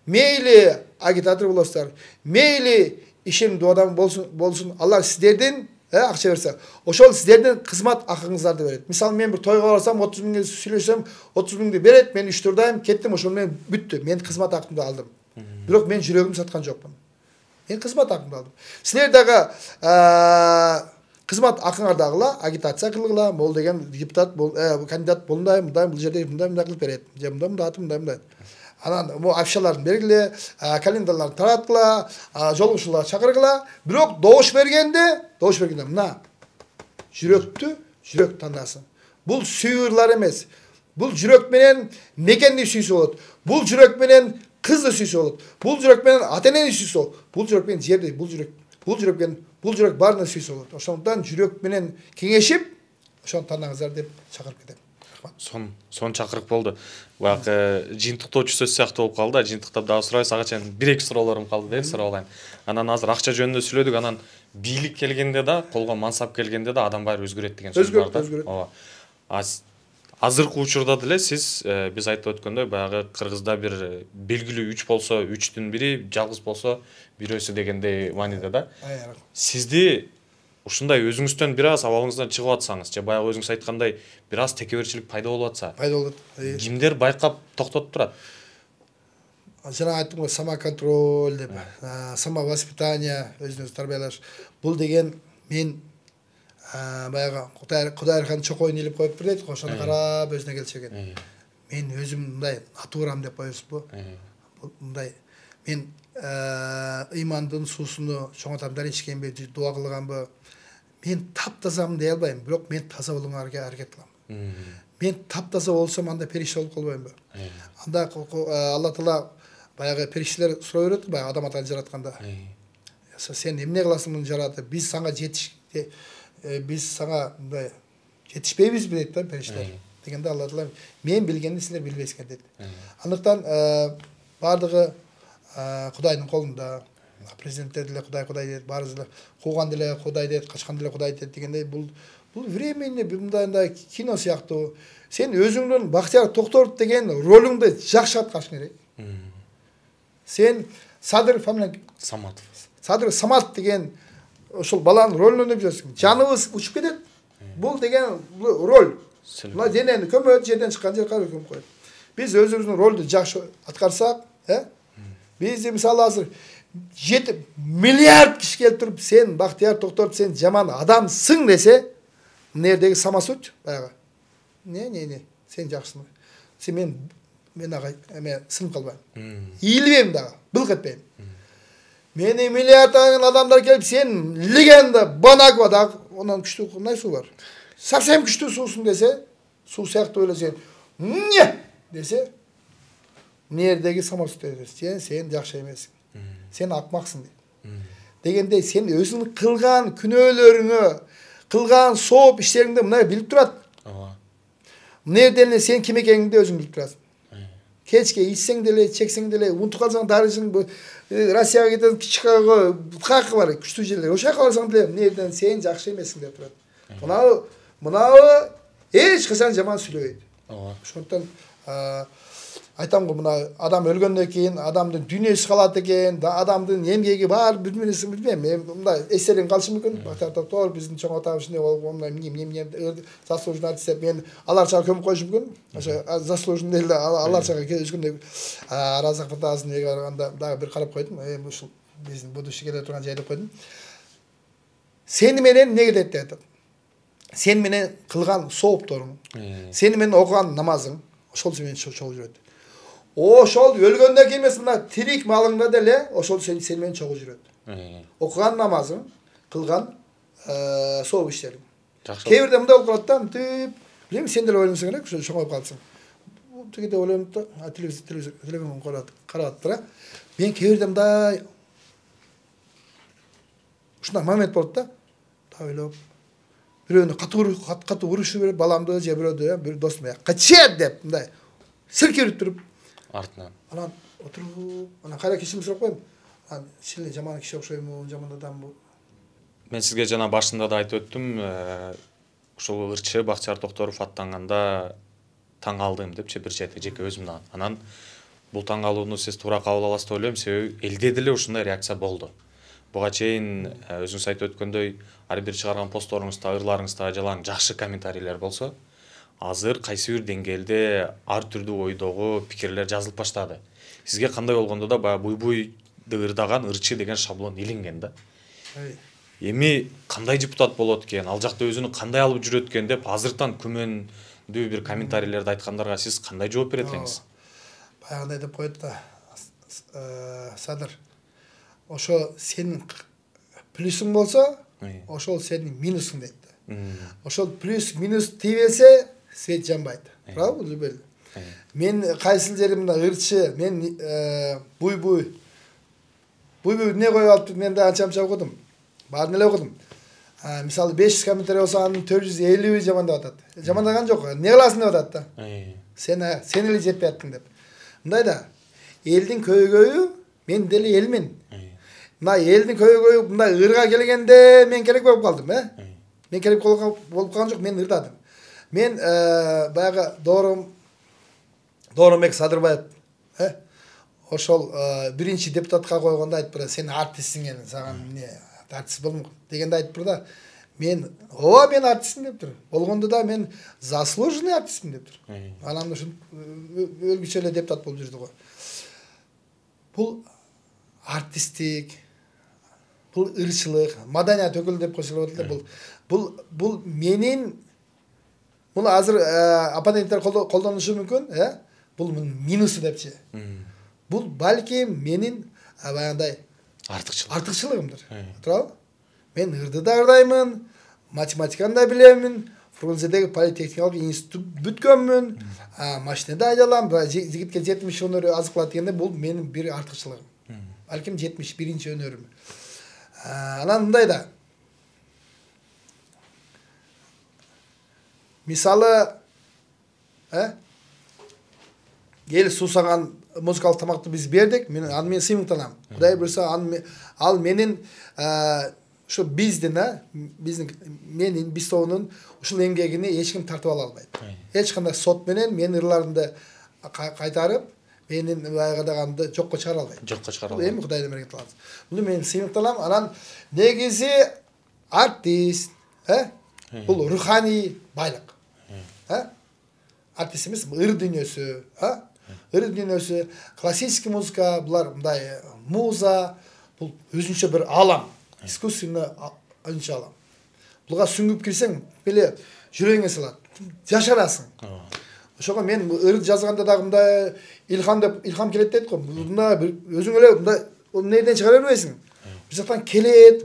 Мейли агитатор болосуздар, мейли ишенимдүү адам болсун, алар сиздердин акча берсе, ошол сиздердин кызмат акыңыздарды берет. Мисалы мен бир тойго барсам 30 миңге сүйлөшсөм 30 миңди берет, мен 3 турдайм, кеттим, ошол менен бүттү. Мен кызмат акымды алдым. Бирок мен жүрөгүмдү саткан жокмун. Мен кызмат акымды алдым. Силер дагы кызмат акыңардагыла агитация кылгыла, могул деген депутат кандидат болундай, мындай бул жерде мындай кылып берет. Же мындай атым мындай. Анан бу афишаларды бергиле, календарьларды тараткыла, жолугушууларга чакыргыла. Бирок добуш бергенде мына жүрөк тандасын. Бул сүйүрлөр эмес. Бул жүрөк менен мекенди сүйсө болот. Бул жүрөк менен кызды сүйсө болот. Бул жүрөк менен ата-энени сүйсө болот. Бул жүрөк менен жерди, бул жүрөк баарына сүйсө болот. Ошондуктан жүрөк менен кеңешип, ошону тандаңыздар деп чакырып кетем. Сон чакырык болду. Баягы жыйынтыктоочу сөз сыяктуу болуп калды. Жыйынтыктап дагы сурайбыз, ага чейин 1-2 суроолорум калды деп сурап алайын. Анан азыр акча жөнүндө сүйлөдүк, анан бийлик келгенде да, колго мансап келгенде да адам баары өзгөрөт деген сөз бар да. Ооба. Азыркы учурда деле сиз биз айтып өткөндөй баягы Кыргызда бир белгилүү 3 болсо 3-түн бири, жалгыз болсо бирөөсү дегендей мааниде да. Сизди ушундай өзүңүздөн бир аз абалыңыздан чыгып атсаңыз, же баягы өзүңүз айткандай бир аз текеберчилик пайда болуп атса, кимдер байкап токтотуп турат? Жана айттым го, самоконтроль деп, самовоспитание, өзүнүз тарбиялаш. Бул деген мен баягы Кудайырхан чокойун илип коюп бир дейт, ошону карап өзүнө келчеген. Мен өзүм мындай натурам деп коесузбу? Мындай мен ыймандын суусуну чоңотамдар ичкенби, дуа кылганбы? Мен таптазамын дей албайм, бирок мен таза болууга аракет кылам. Мен таптаза болсом анда периште болуп калбаймбы? Анда Алла Таала баягы периштелер сурай берет, баягы адам атаны жаратканда. Сен эмне кыласың муну жаратып? Биз сага мындай жетишпейбизби дейт да периштелер. Дегенде Алла Таала мен билгенди силер билбейсиңер дейт. Андыктан бардыгы Кудайдын колунда. Президенттер деле Кудай дейт, баарыбыз деле кууган деле Кудай дейт, качкан деле Кудай дейт дегендей бул временный мындай кино сыяктуу. Сен өзүңдүн Бактияр Токторов деген ролуңду жакшы аткарышың керек. Сен Садыр Самат деген ошол баланын ролун өнөп жүрсүң. Жаныбыз учуп кетет. Бул деген роль. Мына денени көмөт, жерден чыккан жер кара көмүп коет. Биз өзүбүздүн ролду жакшы аткарсак, биз мисалы азыр 7 миллиард киши келип туруп, сен Бактияр Токторов сен жаман адамсың десе, мынердеги самосуть баягы. Не, сен жакшысың. Сен мен ага сынып калбайм. Ийилбейм дагы, былк этпейм. Мени миллиарддаган адамдар келип, сен легенда Банагва дагы ондан күчтүү кандай суу бар? Совсем күчтүү суусуң десе, суу сыяктуу эле сен не десе, мынердеги самосуть десе, сен жакшы эмессиң. Сен акмаксың дейт. Дегенде сен өзүң кылган күнөөлөрүңө, кылган сооп иштериңди мына билип турат. Мынерден сен ким экениңди өзүң билип турасың. Кечке ичсең деле, чексең деле, унутуп калсаң дарыжың Россияга кетесиң, Чикаго, каяка бар, күчтүү жерлер. Ошол жака барсаң деле, мынерден сен жакшы эмессиң деп турат. Мынау эч качан жаман сүйлөбөйт. Ошондуктан айтам го, мына адам өлгөндөн кийин адамдын дүйнөсү калат экен, адамдын эмгеги бар, бир нерсени билбейм. Мындай эстерин калышы мүмкүн. Бактияр Токторов биздин чоң атабыз ушундай болгон, заслуженный артист деп мен аларчага көмүп коюшу мүмкүн. Ошо заслуженный эле аларчага өзгөндө Аразак Батаздын эге барганда дагы бир карап койдум. Ушул биздин будущий келе турган жай деп койдум. Сени менен эмне кетет деп айтат. Сен менен кылган соопторуң, сени менен окуган намазың, ошол сени чогуу жүрөт. Ошол өлгөндөн кийин эмес, мына тирик малыңда деле ошол сени менен чогуу жүрөт. Окуган намазың, кылган сооп иштериң. Кээ бирде мындай болуп калат да, мынтип, билем сен деле ойлонсоң керек, ошо чоңоюп калсаң. Тигиде ойлонуп да, телевизор карап атыптыр. Мен кээ бирде мындай ушундай момент болот да. Та ойлоп, бирөөнү катуу урушуу берип, баламды же бирөөдү, бир досум качет деп мындай силкирип туруп артынан. Анан отуруп, анан кайра кечирим сурап коем. Анан силе жаман киши окшоймун, жаман адаммын. Мен сизге жана башында да айтып өттүм, ушул ырчы Бактыяр Токторов аттанганда таң калдым депчи бир жеке өзүм. Анан бул таң калууну сиз туура кабыл аласыз деп ойлойм, себеби элде деле ушундай реакция болду. Буга чейин өзүңүз айтып өткөндөй, ар бир чыгарган постторуңузда, ырларыңызда жалаң жакшы комментарийлер болсо, азыр кайсы бир деңгээлде ар түрдүү ойдогу пикирлер жазылып баштады. Сизге кандай болгондо да баягы буйбуйду ырдаган ырчы деген шаблон илинген да. Эми кандай депутат болот экен, ал жакта өзүнү кандай алып жүрөт экен деп азыртан күмөндүү бир комментарийлерди айткандарга сиз кандай жооп берет элеңиз? Баягындай деп коет да, Садыр. Ошо сенин плюсуң болсо, ошол сенин минусуң дейт. Ошол плюс минус тийбесе, свет жанбайт. Правда бул? Мен кайсыл жеримде ырчы, мен буйбуй не коюп алып, мен да анча окудум. Баарын эле окудум. Мисалы 500 комментарий болсо, анын 450 жамандап атат. Жамандаган жок, не кыласың деп атат да. Сен эле жетпей аттың деп. Мындай да, элдин көйгөйү, мен деле элмин. Мына элдин көйгөйү мындай ырга келгенде мен керек болуп калдым, Мен керек болуп калган жок, мен ырдадым. Мен баягы Дооронбек Садырбаев, ошол биринчи депутатка койгондо айтып бара, сен артистсиң эми, саган эмне артист болмок дегенде айтып бара да, мен артистмин деп тур. Болгондо да мен заслуженный артистмин деп тур. Анан ушул өлгүчө эле депутат болуп жүрдү го. Бул артисттик, бул ырчылык, маданият өкүлү деп койсолор болот. Бул менин, бул азыр оппоненттер колдонушу мүмкүн, бул минусу депчи. Бул балким менин баягындай артыкчылыгымдыр. Туурабы? Мен ырды да ырдаймын, математиканы да билемин, Фрунзедеги политехникалык институт бүткөнмүн, машина да айдалам, жигитке 70 өнөрү азык кылат дегенде бул менин бир артыкчылыгым. Балким 71-нчи өнөрүм. Анан мындай да. Мисалы, эл суусаган музыкалык тамакты биз бердик, аны мен сыймыктанам. Кудай буйрса, ал менин ушу биздин, биз тобунун ушул эмгегини эч ким тартып ала албайт. Эч кандай сот менен менин ырларымды кайтарып, менин баягыдаганды жокко чыгара албайт. Эми Кудайдын берген талабы. Бул мен сыймыктанам. Анан негизи артист, бул руханий байлык. Артист эмес, ыр дүйнөсү, классический музыка, булар мындай муза, бул өзүнчө бир алам, искусственный өзүнчө алам. Буга сүңгүп кирсең, беле жүрөгүңө салат, жашарасың. Ошого мен ыр жазганда дагы мындай илхам келет дейт го. Мындай өзүң эле мындай эмнеден чыгара бербейсиң. Бир жактан келет,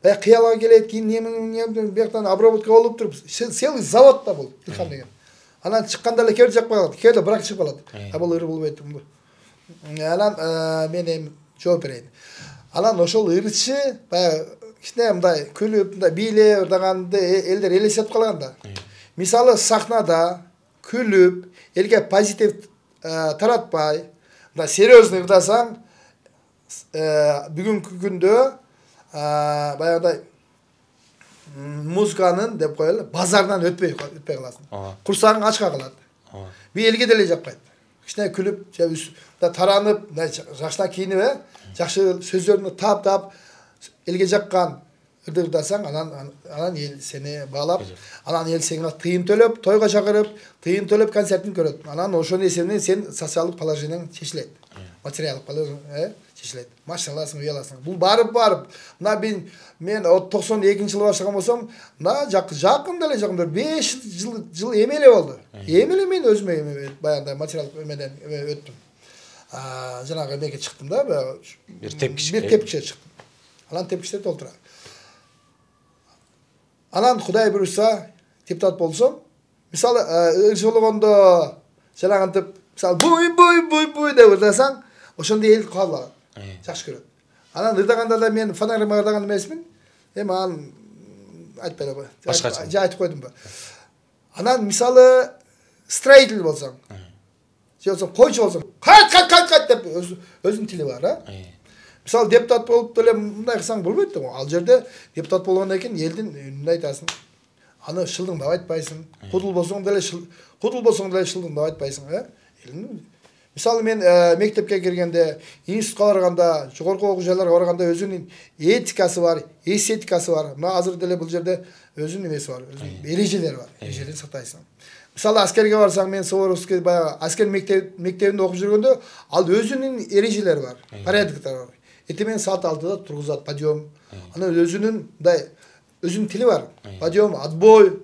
баягы кыялга келет, кийин бияктан обработка болуп туруп, целый завод да бул илхам деген. Анан чыкканда эле кер жакпай калат, кер бирок чыгып калат. Бул ыр болбойт. Анан мен эми жооп берейин. Анан ошол ырчы баягы кичине мындай күлүп, мындай бийлеп ырдаганды элдер элестетип калган да. Мисалы сахнада күлүп, элге позитив таратпай, мындай серьезный ырдасаң, бүгүнкү күндө баягыдай музыканын деп коелу, базарынан өтпөй каласың. Курсагың ачка калат. Би элге деле жакпайт. Кичине күлүп, таранып, жакшына кийинип, жакшы сөздөрүнү таап, элге жаккан ырдасаң, анан эл сени баалап, анан эл сеңе тыйын төлөп, тойго чакырып, тыйын төлөп концертин көрөт. Анан ошонун эсебинен сен социалдык положениең чечилет. Материалдык положение чечилет. Машина аласың, үй аласың. Бул барып, мына мен 92-жылы баштаган болсом, мына жакында эле 5 жыл эми эле болду. Эми эле мен өзүмө баягындай материалдык эмеден өттүм. Жанагы эмеге чыктым да, бир тепкичке чыктым. Анан тепкичте толтура. Анан Кудай буйрса депутат болсом, мисалы ырчы болгондо жанагынтип, мисалы буй деп ырдасаң, ошондо эл кабыл алат. Жакшы көрөт. Анан ырдаганда да мен фонограмма ырдаган эмесмин. Эми аны айтпай эле кой. Башкача. Жа айтып койдум ба. Анан мисалы строитель болсоң, же болсоң койчу болсоң, кайт деп өзүнүн тили бар, Мысалы депутат болып деле мындай кылсаң болбойт да. Ал жерде депутат болгондон кийин элдин үнүн айтасың. Аны шылдыңдап айтпайсың. Кудул болсоң деле шылдыңдап айтпайсың, Мисалы мен мектепке киргенде, институтка барганда, жогорку окуу жайларга барганда өзүнүн этикасы бар, эстетикасы бар. Мына азыр деле бул жерде өзүнүн эмеси бар, өзүнүн эрежелери бар. Эрежелерин сактайсың. Мисалы аскерге барсаң, мен Суворовский баягы аскер мектебинде окуп жүргөндө, ал өзүнүн эрежелери бар, порядоктор бар. Этемен саат 6-да тургузат подъем. Анан өзүнүн мындай өзүнүн тили бар. Подъем, отбой.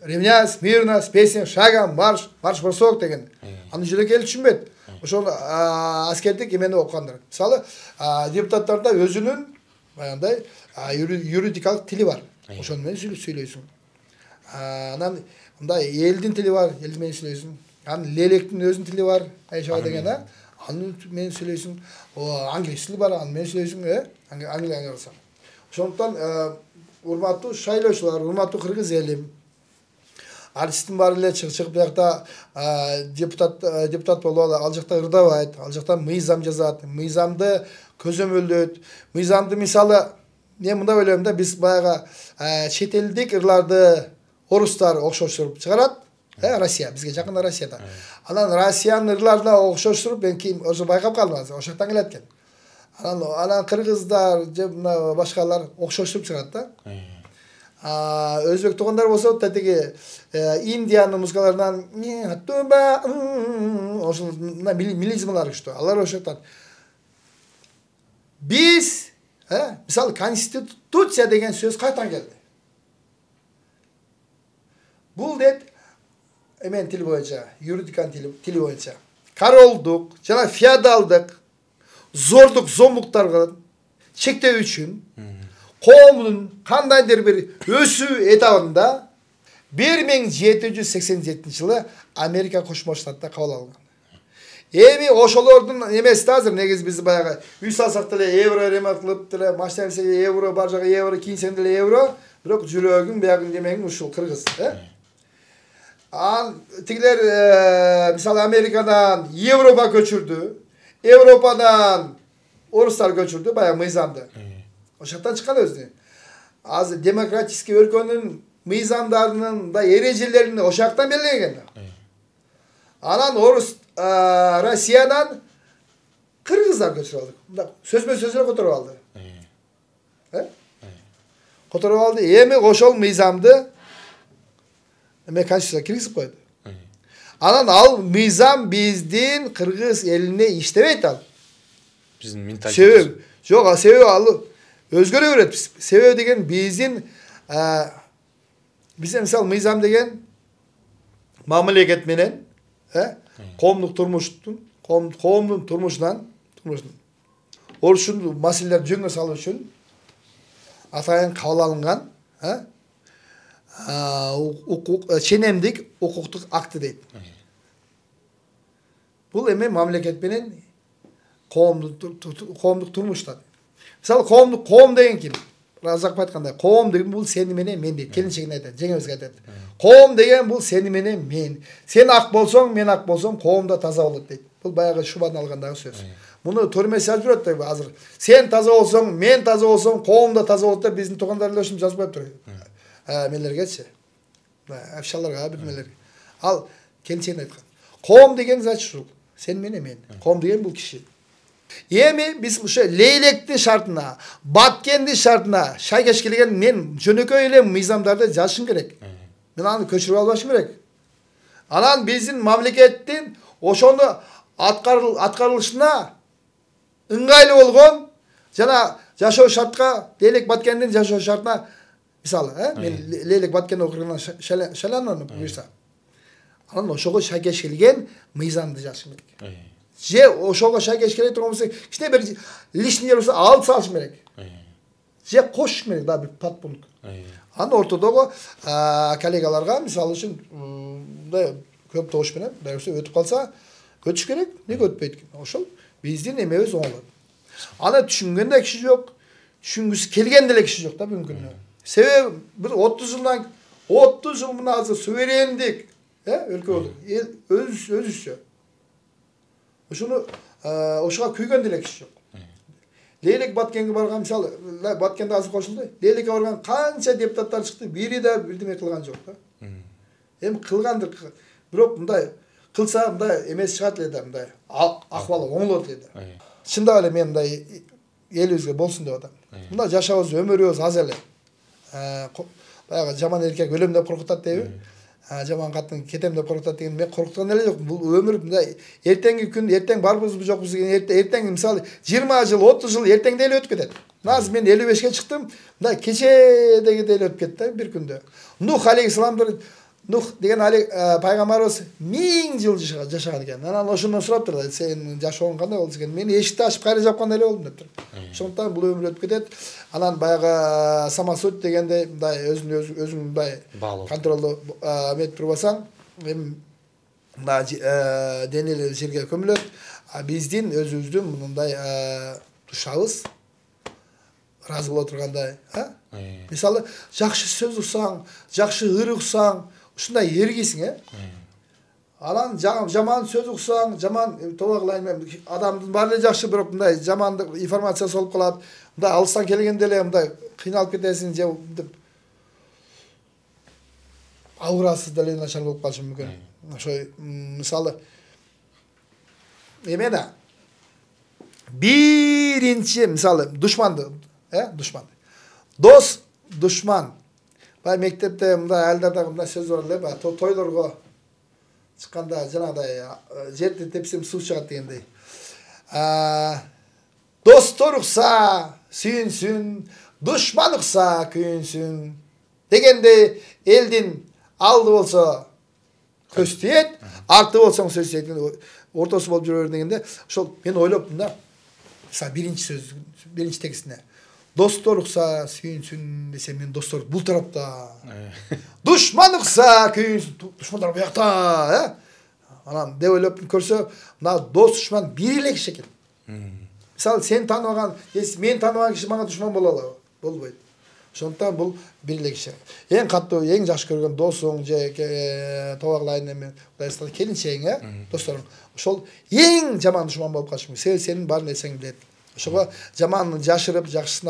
Ремня, смирно, с песней, шагом, марш бросок деген. Аны жүрөк эл түшүнбөйт. Ошол аскердик эмени окугандар. Мисалы, депутаттарда өзүнүн баягындай юридикалык тили бар. Ошону менен сүйлөйсүң. Анан мындай элдин тили бар, эл менен сүйлөйсүң. Анан лелектин өзүнүн тили бар, айшаба деген, аны менен сүйлөйсүң. Англис тили бар, аны менен сүйлөйсүң, Англияга барсаң. Ошондуктан урматтуу шайлоочулар, урматтуу кыргыз элим, артисттин баары эле чыгып биякта депутат болуп ал жакта ырдабайт, ал жакта мыйзам жазат, мыйзамды көзөмөлдөйт. Мыйзамды мисалы мен мындай ойлойм да, биз баягы чет элдик ырларды орустар окшоштуруп чыгарат, Россия, бизге жакын Россияда. Анан Россиянын ырларына окшоштуруп, мен кийин ошо байкап калдым, ошол жактан келет экен. Анан кыргыздар же мына башкалар окшоштуруп чыгат да. Өзбек туугандар болсо тетиги Индиянын музыкаларынан ошол мелизмалар күчтүү. Алар ошоктан. Биз, мисалы конституция деген сөз кайдан келди? Бул деп эмен тил боюнча, юридикан тили боюнча королдук жана феодалдык зордук зомбуктарга чектөө үчүн коомдун кандайдыр бир өсүү этабында 1787 жылы Америка Кошмо Штатта кабыл алган. Эми ошолордун эмеси да азыр негизи биз баягы үй салсак деле евро эме кылып деле машина берсек евро, бар жагы евро, кийинсең деле евро, бирок жүрөгүң биягың демең ушул кыргыз, Тигилер мисалы Америкадан Европа көчүрдү. Европадан орустар көчүрдү баягы мыйзамды. Ошоктон чыккан өзү. Азыр демократический өлкөнүн мыйзамдарынын да эрежелерин ошоктон белгилеген. Анан орус Россиядан кыргыздар көчүрүп алды. Сөзбө-сөз эле которуп алды. Которуп алды. Эми ошол мыйзамды эме конституцияга киргизип койду. Анан ал мыйзам биздин кыргыз элине иштебейт ал. Биздин менталитет. Жок, себеби ал өзгөрө берет. Себеби деген бизде мисалы мыйзам деген мамлекет менен, коомдук коомдун турмушунан ушул маселелерди жөнгө салуу үчүн атайын кабыл алынган, ченемдик укуктук акты дейт. Бул эми мамлекет менен коомдук турмуштан. Мисалы коом деген ким? Разак айткандай, коом деген бул сени менен мен дейт. Келинчегин айтат, жеңебизге айтат. Коом деген бул сени менен мен. Сен ак болсоң, мен ак болсом, коом да таза болот дейт. Бул баягы Шубаны алгандагы сөз. Муну төрмөсү жазып жүрөт да азыр. Сен таза болсоң, мен таза болсом, коом да таза болот деп биздин туугандар эле ушуну жазып коюп туруп. Мелергечи. Афшаларга билмелерге. Ал келинчегин айткан. Коом деген зат ушул. Сен менен мен. Коом деген бул киши. Эми биз ушу Лейлектин шартына, Баткендин шартына шайкеш келген мен жөнөкөй эле мыйзамдарды жазышым керек. Мен аны көчүрүп албашым керек. Анан биздин мамлекеттин ошону аткарылышына ыңгайлуу болгон жана жашоо шартка, Лейлек Баткендин жашоо шартына мисалы, мен Лейлек Баткен окуган шалананы буюрса. Анан ошого шайкеш келген мыйзамды жазышым керек. Же ошого шайкеш келе турган болсо, кичине бир лишний жер болсо алып салышым керек. Же кошушум керек, да бир подпункт. Анын ортодогу коллегаларга мисалы үчүн мындай көп добуш менен дайырса өтүп калса, өтүш керек, неге өтпөйт экен? Ошол биздин эмебиз оңолот. Аны түшүнгөн да киши жок, түшүнгүсү келген деле киши жок да бүгүнкү күндө. Себеби бир 30 жыл мына азыр суверендик өлкө болду. Өзүчө. Ушуну ошого күйгөн деле киши жок. Лейлек Баткенге барган, мисалы, Баткенде азыр кошулду. Лейлекке барган канча депутаттар чыкты, бири да бирдеме кылган жок да. Эми кылгандыр, бирок мындай кылса мындай эмес чыгат эле да, мындай акыбалы оңолот эле да. Чындап эле мен мындай элибизге болсун деп атам. Мындай жашабыз, өмүрүбүз аз эле. Баягы жаман эркек өлөм деп коркутат дейби. Жаман катын кетем деп коркутат деген мен коркуткан эле жок. Бул өмүр мындай эртеңки күн, эртең барбызбы жокпуз деген эртең мисалы 20 жыл, 30 жыл эртеңде эле өтүп кетет. Азыр мен 55ке чыктым. Мындай кечедеги эле өтүп кетти бир күндө. Нух алейхисаламдыр Нух деген пайгамбарыбыз 1000 жыл жашаган экен. Анан ошондон сураптыр да, сен жашооң кандай болду экен? Мен эшикти ачып кайра жапкан эле болдум дептир. Ошондуктан бул өмүр өтүп кетет. Анан баягы самосуд дегенде мындай өзүң мындай контролду эметип турбасаң, эми мындай денелер жерге көмүлөт. Биздин өзүбүздүн мындай тушабыз разы боло тургандай, мисалы, жакшы сөз уксаң, жакшы ыр уксаң, ушундай эргисиң, Анан жаман сөз уксаң, жаман тобагылайм, адамдын баары эле жакшы, бирок мындай жамандык информация болуп калат. Мындай алыстан келгенде эле мындай кыйналып кетесиң, же деп аурасы деле начар болуп калышы мүмкүн. Ошо мисалы эмеде биринчи мисалы душманды, душман. Дос, душман. Бай мектепте мындай айылдарда мындай сөз бар эле, бай тойлорго чыкканда жанагыдай жерди тепсем суу чыгат дегендей. Достор укса, сүйүнсүн, душман укса, күйүнсүн дегенде элдин алды болсо көз тиет, арты болсоң сөз тиет, ортосу болуп жүрөр дегенде, ошол мен ойлоптум да. Мисалы биринчи сөз, биринчи текстине достор укса, сүйүнсүн десем, мен достор бул тарапта. Душман укса, күйүнсүн, душмандар буякта, Анан деп ойлоп көрсө, мына дос душман бир эле киши экен. Мисалы сен тааныбаган, мен тааныбаган киши мага душман боло алабы? Болбойт. Ошондуктан бул бир эле киши. Эң каттуу, эң жакшы көргөн досуң же тобагылайын эми, Кудайстан келинчегиң, досторуң. Ошол эң жаман душман болуп калышы мүмкүн. Сенин бар нерсең билет. Ошого жаманын жашырып, жакшысын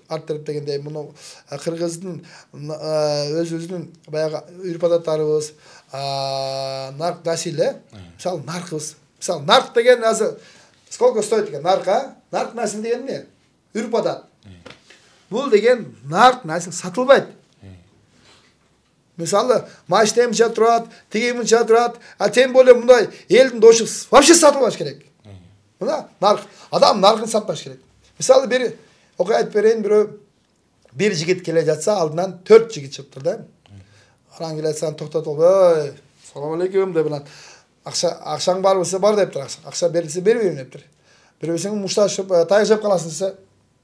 арттырып дегендей, муну кыргыздын өзүбүздүн баягы үрп-адаттарыбыз, нарк насиле, мисалы наркыбыз. Мисалы нарк деген азыр сколько стоит экен нарк, Нарк насил деген эмне? Үрп-адат. Бул деген нарк насил сатылбайт. Мисалы, машина мынча турат, тиги мынча турат, тем более мындай элдин дошу вообще сатылбаш керек. Мына нарк, адам наркын сатпаш керек. Мисалы бир окуя айтып берейин, бир жигит келе жатса, алдынан 4 жигит чыгыптыр да. Анан келе жатса токтотуп, "Ой, салам алейкум" деп анан акчаң барбысы бар дептир, акча берилсе бербейм дептир. Бербесең мушташып, таяк жеп каласың десе,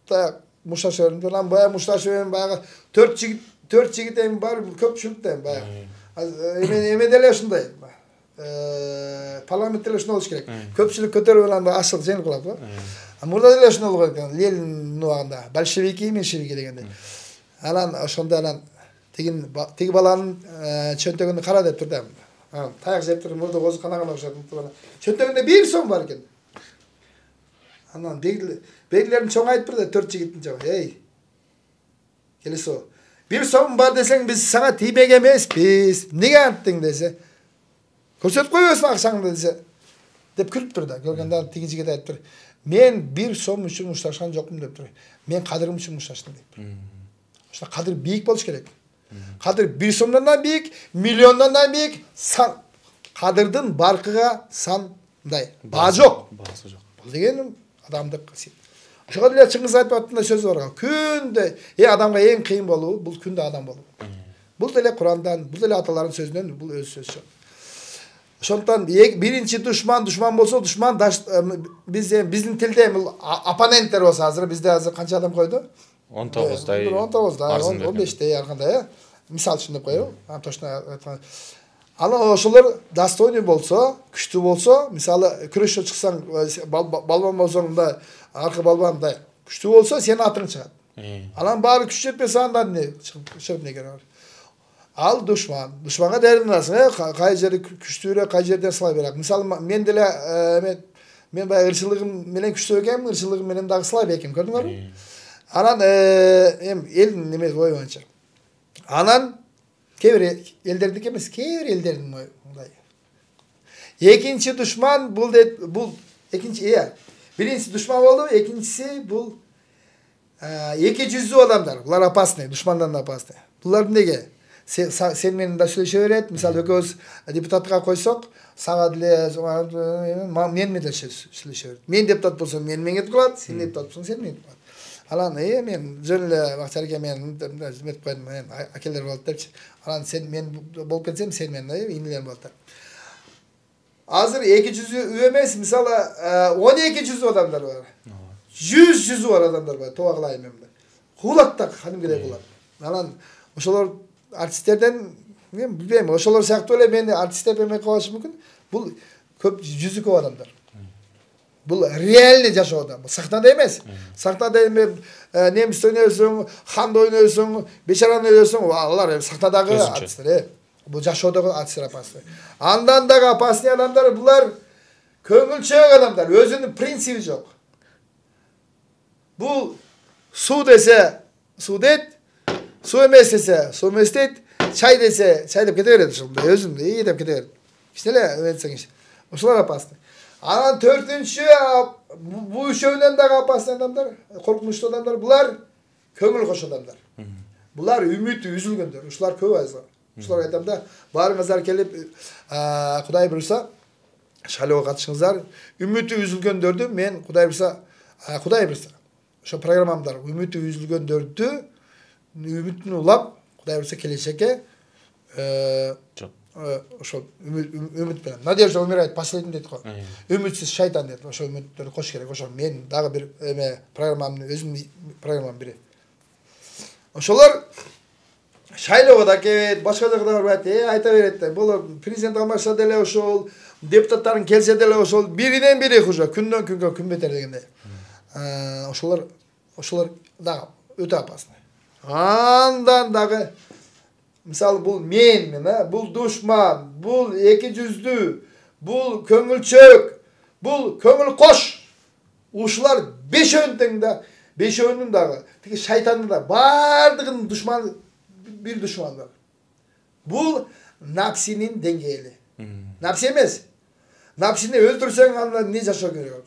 таяк мушташып берип, анан баягы мушташып берип, баягы 4 жигит эми бар көпчүлүктө баягы. Эме деле ушундай. Парламентте эле ушундай болуш керек. Көпчүлүк көтөрүп анан ашык жеңип калат го. Мурда деле ушундай болгон экен. Ленин убагында большевики, меньшевики дегенде. Анан ошондо анан тиги баланын чөнтөгүн кара деп турду. Таяк жеп туруп мурда оозуканага окшоп турду. Чөнтөгүндө 1 сом бар экен. Анан белгилерин чоңайтып турду 4 жигиттин жабы. Эй, келесо. 1 сом бар десең биз сага тийбек эмеспиз. Неге анттың десе. Көрсөтүп койбойсуң акчаңды десе. Деп күлүп турду. Көргөндө тиги жигит айтып тур. Мен 1 сом үчүн мушташкан жокмун деп тур. Мен кадырым үчүн мушташтым деп. Ошо кадыр бийик болуш керек. Кадыр 1 сомдон да бийик, миллиондон да бийик. Кадырдын баркыга сандай баа жок. Баасы жок. Бул деген адамдык касиет. Ошого деле Чыңгыз Айтматовдун сөзү бар. Күндө адамга эң кыйын болуу бул күндө адам болуу. Бул деле Курандан, бул деле аталардын сөзүнөн, бул өз сөзү. Ошондон биринчи душман болсо, душман биздин тилде оппоненттер болсо, азыр бизде азыр канча адам койду? 19дай. 15тэй ар кандай, мисал үчүн деп коелу. Точно айтканда. Анан ошолор достойный болсо, күчтүү болсо, мисалы күрөшкө чыксаң, балбан болсоң мындай, аркы балбан мындай күчтүү болсо, сенин атың чыгат. Анан баары күч жетпесе анда эмне чыгып эмне керек бар? Ал душманга дайрыласың, кай жери күчтүүрөөк, кай жерден сылай берет. Мисалы мен деле мен баягы ырчылыгым менен күчтүү экенмин, ырчылыгым менен дагы слаб экенмин, көрдүңөрбү? Анан эми элдин немеси ой боюнча. Анан кээ бир элдердики эмес, кээ бир элдердин ой мындай. Экинчи душман бул экинчи биринчиси душман болду, экинчиси бул эки жүздүү адамдар. Булар опасный, душмандан да опасный. Булар эмнеге? Сен менен да сүйлөшө берет. Мисалы экөөбүз депутатка койсок, сага деле мен менен сүйлөшө берет. Мен депутат болсом мен меңет кылат, сен депутат болсоң сен меңет кылат. Анан мен жөн эле Бактияр эке мен измет койдум, мен акелер болот депчи. Анан сен мен болуп кетсем, сен менен инилер болот. Азыр 200 эмес, мисалы 1200 адамдар бар. 100 бар адамдар бар, тоо кылайын мен. Кулатта кадимгидей кулат. Анан ошолор артисттерден мен билбейм, ошолор сыяктуу эле мени артисттер эме кылышы мүмкүн. Бул көп жүзү көп адамдар. Бул реальный жашоо адам. Бул сахнада эмес. Сахнада эми немис ойнойсуң, ханды ойнойсуң, бечараны ойнойсуң, алар сахнадагы артисттер. Бул жашоодогу артисттер опасный. Андан дагы опасный адамдар булар көңүлчөк адамдар, өзүнүн принциби жок. Бул суу десе суу дейт, суу эмес десе суу эмес дейт, чай десе чай деп кете берет ошондой, өзүн деп кете берет. Кичине айтсаңыз. Ошолор опасный. Анан төртүнчү бул үшөөнөн дагы опасный адамдар, коркунучтуу адамдар, булар көңүл кош адамдар. Булар үмүтү үзүлгөндөр. Ушулар көп азыр. Ушуларга айтам да, баарыңыздар келип, Кудай буйруса, шайлоого катышыңыздар. Үмүтү үзүлгөндөрдү мен Кудай буйруса, ошо программамдар үмүтү үзүлгөндөрдү үмүтүн улап, Кудай буйруса келечекке ошо үмүт менен. Надежда умирает последний дейт го. Үмүтсүз шайтан дейт. Ошо үмүттөрдү кош керек. Ошо мен дагы бир эме программамды өзүмдүн программам бири. Ошолор шайлоого да келет, башка жака да барбайт, айта берет да. Бул президент алмашса деле ошол, депутаттарын келсе деле ошол, биринен бири уже күндөн күнгө күн бетер дегендей. Ошолор дагы өтө опасный. Андан дагы мисалы бул менмин, бул душман, бул эки жүздүү, бул көңүлчөк, бул көңүл кош. Ушулар бешөөнүн дагы, тиги шайтандын да бардыгынын душманы bir düşman var. Bu nafsinin dengeli. Nafsi emez. Nafsini öldürsen anla ne yaşa görüyor.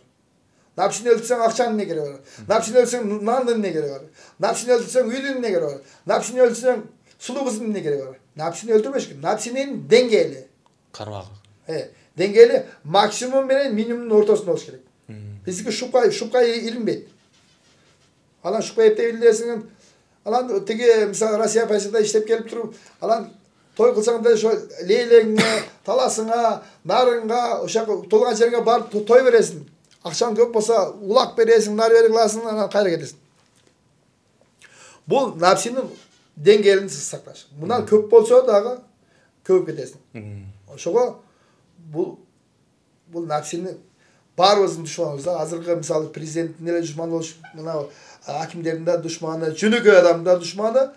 Nafsini öldürsen akçanın ne gereği var. Nafsini öldürsen nandın ne gereği var. Nafsini öldürsen üydün ne gereği var. Nafsini öldürsen sulu kızın ne gereği var. Nafsini öldürmüş ki. Nafsinin dengeli. Karmağı. Dengeli maksimum bilen minimum ortasında olması gerek. Bizdeki şupkayı ilinmeydi. Alan şupkayı hep de bilirsin. Alan tege misal Rusya payasında işlep gelip durup alan toy kılsan da şu leylenge, talasına, narınga, uşak tolgan жерге barıp toy veresin. Akşam köp olsa ulak veresin, nar verir kılasın, anan kayra gidesin. Bu nafsinin dengelini saklaş. Bundan köp olsa dağı köp gidesin. Oşoğa bu nafsinin barımızın düşmanımızda hazırlığı misal prezidentin neler düşmanı olmuş, hakimlerin de düşmanı, cünükö adamın da düşmanı,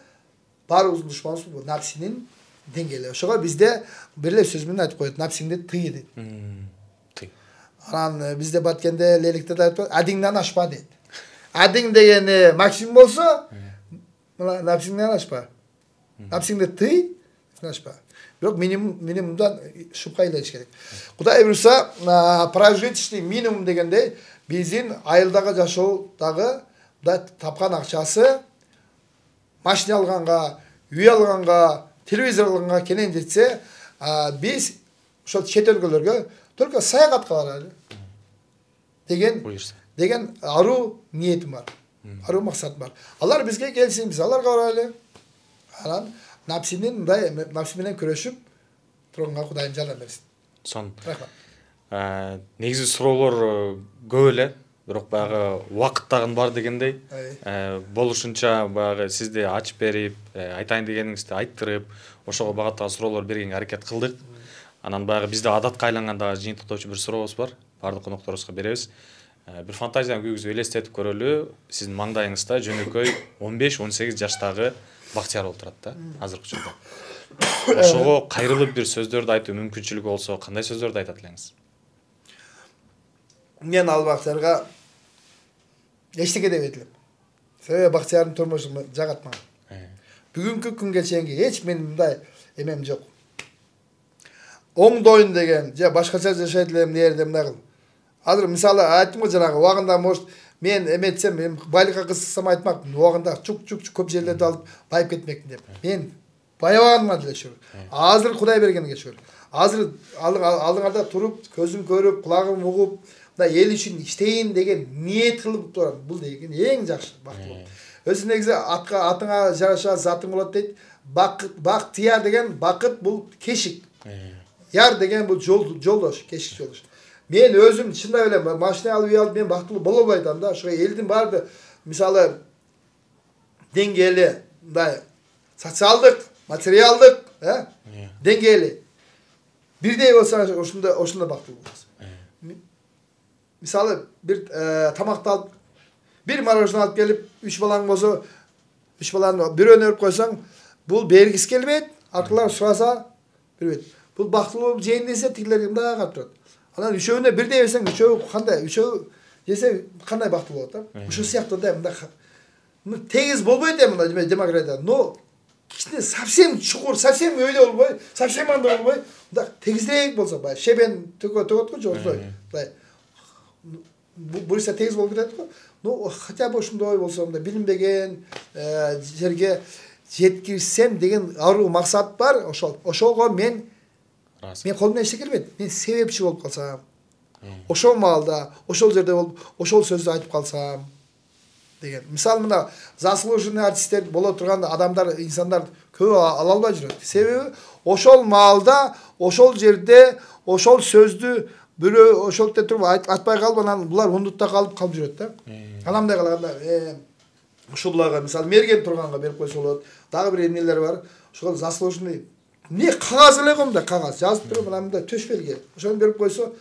barımızın düşmanı bu nafsinin dengeli. Oşoğa bizde birle sözümünü aytıp koyuyoruz. Nafsinde tıyı deydi. Anan bizde Batkende Leylik'te de aytıp adingden aşpa deydi. Ading degeni maksimum olsa nafsinden aşpa. Nafsinde tıyı, aşpa. Yok minimumdan şupkayla iş gerek. Kuday bursa прожиточный minimum degende bizim ayıldağı жашоодагы да тапкан акчасы машина алганга, үй алганга, телевизор алганга келен жетсе, биз ошол чет өлкөлөргө только саякатка баралы деген аруу ниетим бар. Аруу максатым бар. Алар бизге келсин, биз аларга баралы. Анан nafsinin nafsi менен күрөшүп турганга Кудайым жардам берсин. Сон. Негизи суроолор көп эле, бирок баягы убакыт дагы бар дегендей. Болушунча баягы сизди ачып берип, айтайын дегениңизди айттырып, ошого багаттагы суроолор бергенге аракет кылдык. Анан баягы бизде адатка айланганда жыйынтыктоочу бир сурообуз бар. Бардык конокторубузга беребиз. Бир фантазияны күйгүзүп элестетип көрөлү. Сиздин маңдайыңызда жөнөкөй 15-18 жаштагы Бактияр болуп турат да, азыркы учурда. Ошого кайрылып бир сөздөрдү айтуу мүмкүнчүлүгү болсо, кандай сөздөрдү айтат элеңиз? мен ал Бақтиярға ештеңе деп едім. Себебі Бақтиярдың тұрмышы жағат маған. Бүгінгі күнге чейінгі еш мен мындай емем жоқ. Оңдойын деген, же башкача жашайтылем нерде мындай кыл. Азыр мисалы айттым ғой жаңағы уагында может мен эметсем, мен байлыққа кызыксам айтмак, уагында чук көп жерлерди алып байып кетмекмин деп. Мен байабаныма деле шүгүр. Азыр Кудай бергенге шүгүр. Азыр алдыңарда туруп, көзүм көрүп, кулагым угуп, мындай эл үчүн иштейин деген ниет кылып турам. Бул деген эң жакшы бактылуу. Өзү негизи атыңа жараша затың болот дейт. Бактияр деген бакыт бул кешик. Яр деген бул жолдош, кешик жолдош. Мен өзүм чындай эле машина алып алып мен бактылуу боло албай атам да. Ошо элдин баарды мисалы деңгээли мындай социалдык, материалдык, деңгээли бирдей болса ошондо бактылуу болосуң. Мисалы бир тамакты алып, бир мороженое алып келип, 3 балаң болсо, 3 баланы бирөөнү өрүп койсоң, бул бергиси келбейт, аркылар сураса бербейт. Бул бактылуу жейин десе тигилер мындай карап турат. Анан үчөөнө бирдей берсең, үчөө кандай, үчөө жесе кандай бактылуу болот да? Ошол сыяктуу да мындай тегиз болбойт эми мындай демократия. Но кичине совсем чугур, совсем өйдө болбой, совсем андай болбой, мындай тегизирээк болсо, бай шебен төгөт го жоксой. Мындай бурса тегиз болуп кетет го. Ну, хотя бы ошондой болсо, мындай билинбеген жерге жеткирсем деген аруу максат бар. Ошого мен колумдан эч келбейт. Мен себепчи болуп калсам, ошол маалда, ошол жерде болуп, ошол сөздү айтып калсам деген. Мисалы мына заслуженный артисттер боло турган адамдар, инсандар көп ала албай жүрөт. Себеби ошол маалда, ошол жерде, ошол сөздү бирөө ошол жерде туруп айтпай калып, анан булар унутта калып жүрөт да. Анамдай калганда ушуларга мисалы мерген турганга берип койсо болот. Дагы бир эмнелер бар. Ошол заслуженный не кагаз эле го мындай кагаз жазып туруп мына мындай төшпелге. Ошону берип койсо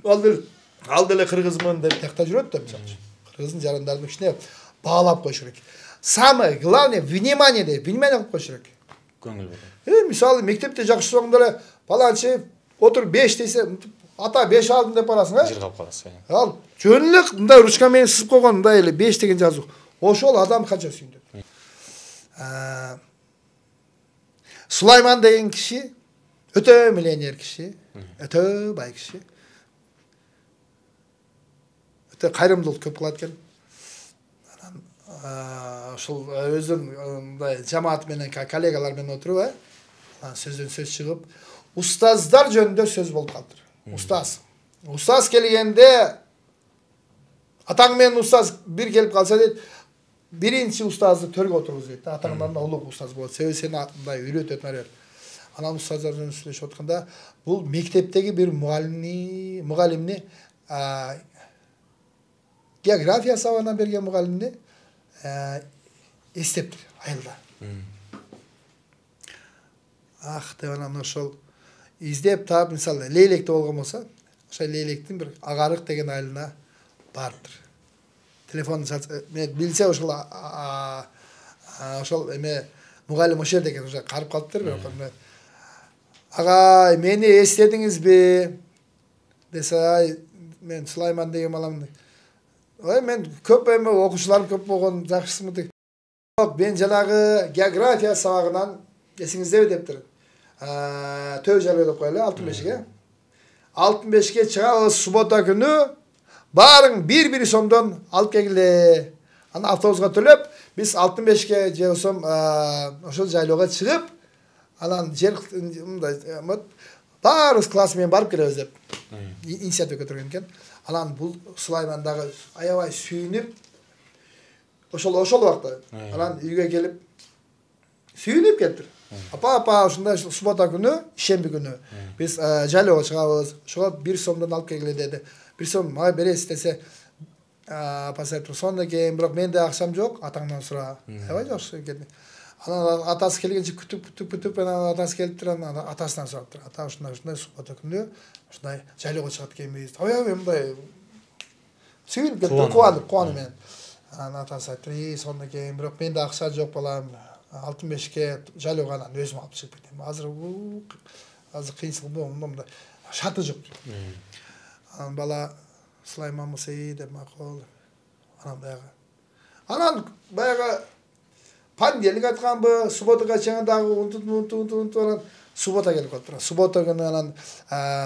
ал деле кыргызмын деп такта жүрөт да мисалы. Кыргыздын жарандардын ичине баалап коюш керек. Самое главное внимание кылып коюш керек. Көңүл буруу. Мисалы мектепте жакшы окугондо эле баланчы отуруп 5 десе, ата 5 алдым деп барасың, Жер калып каласың. Ал жөн эле мындай ручка менен сызып койгон мындай эле 5 деген жазуу. Ошол адам канча сүйүндү. Сулайман деген киши өтө миллионер киши, өтө бай киши. Өтө кайрымдуулук көп кылат экен. Ошол өзүнүн мындай жамааты менен, коллегалар менен отуруп, сөздөн сөз чыгып, устаздар жөнүндө сөз болуп калыптыр. Устаз келгенде атаң менен устаз бир келип калса дейт, биринчи устазды төргө отургуз дейт. Атаңдан да улуу устаз болот. Себеби сени мындай үйрөтөт нарер. Анан устаздар жөнүндө сүйлөшүп атканда, бул мектептеги бир мугалимни география сабагынан берген мугалимни эстептир айылда. Деп анан ошол издеп таап, мисалы Лейлекте болгон болсо, ошол Лейлектин бир Агарык деген айылына барыптыр. Телефон мен билсе ошол эме мугалим ошол жерде экен, уже карып калыптыр, бирок агай, мени эстедиңизби? Десе, мен Сулайман деген баламын. Ой, мен көп эме окуучуларым көп болгон, жакшысыңбы дейт. Жок, мен жанагы география сабагынан эсиңиздеби дептир. Төө жалбы деп коелу, Алтын бешикке. Алтын бешикке чыгабыз суббота күнү. Барың бир сомдон алып келгиле. Аны автобуска төлөп, биз Алтын бешикке же болсом ошол жайлоого чыгып, анан жер мындай баарыбыз класс менен барып келебиз деп инициатива көтөргөн экен. Анан бул Сулайман дагы аябай сүйүнүп, ошол убакта анан үйгө келип сүйүнүп кетти. Апа, ушундай суббота күнү, ишемби күнү биз жайлоого чыгабыз. Ошого 1 сомдон алып келгиле деди. 1 сом мага бересиз десе, апасы айтты, сонда кийин бирок менде акчам жок, атаңдан сура. Аябай жакшы экен. Анан атасы келгенче күтүп, анан атасы келиптир, анан атасынан сураптыр. Ата ушундай суббота күнү ушундай жайлоого чыгат экенбиз. Аябай мындай сүйүнүп кетти, кубанып менен. Анан атасы айтты, сонда кийин бирок менде акча жок балам. Алтын бешикке жайлоого анан өзүм алып чыгып кетем. Азыр кыйынчылык мындай шарты жок. Анан бала Süleyman Musayi de makul. Anam bayağı. Anan bayağı pandelik atkan bu, subota kaçağınдағы unut subota gelip kaldı. Subota günü anan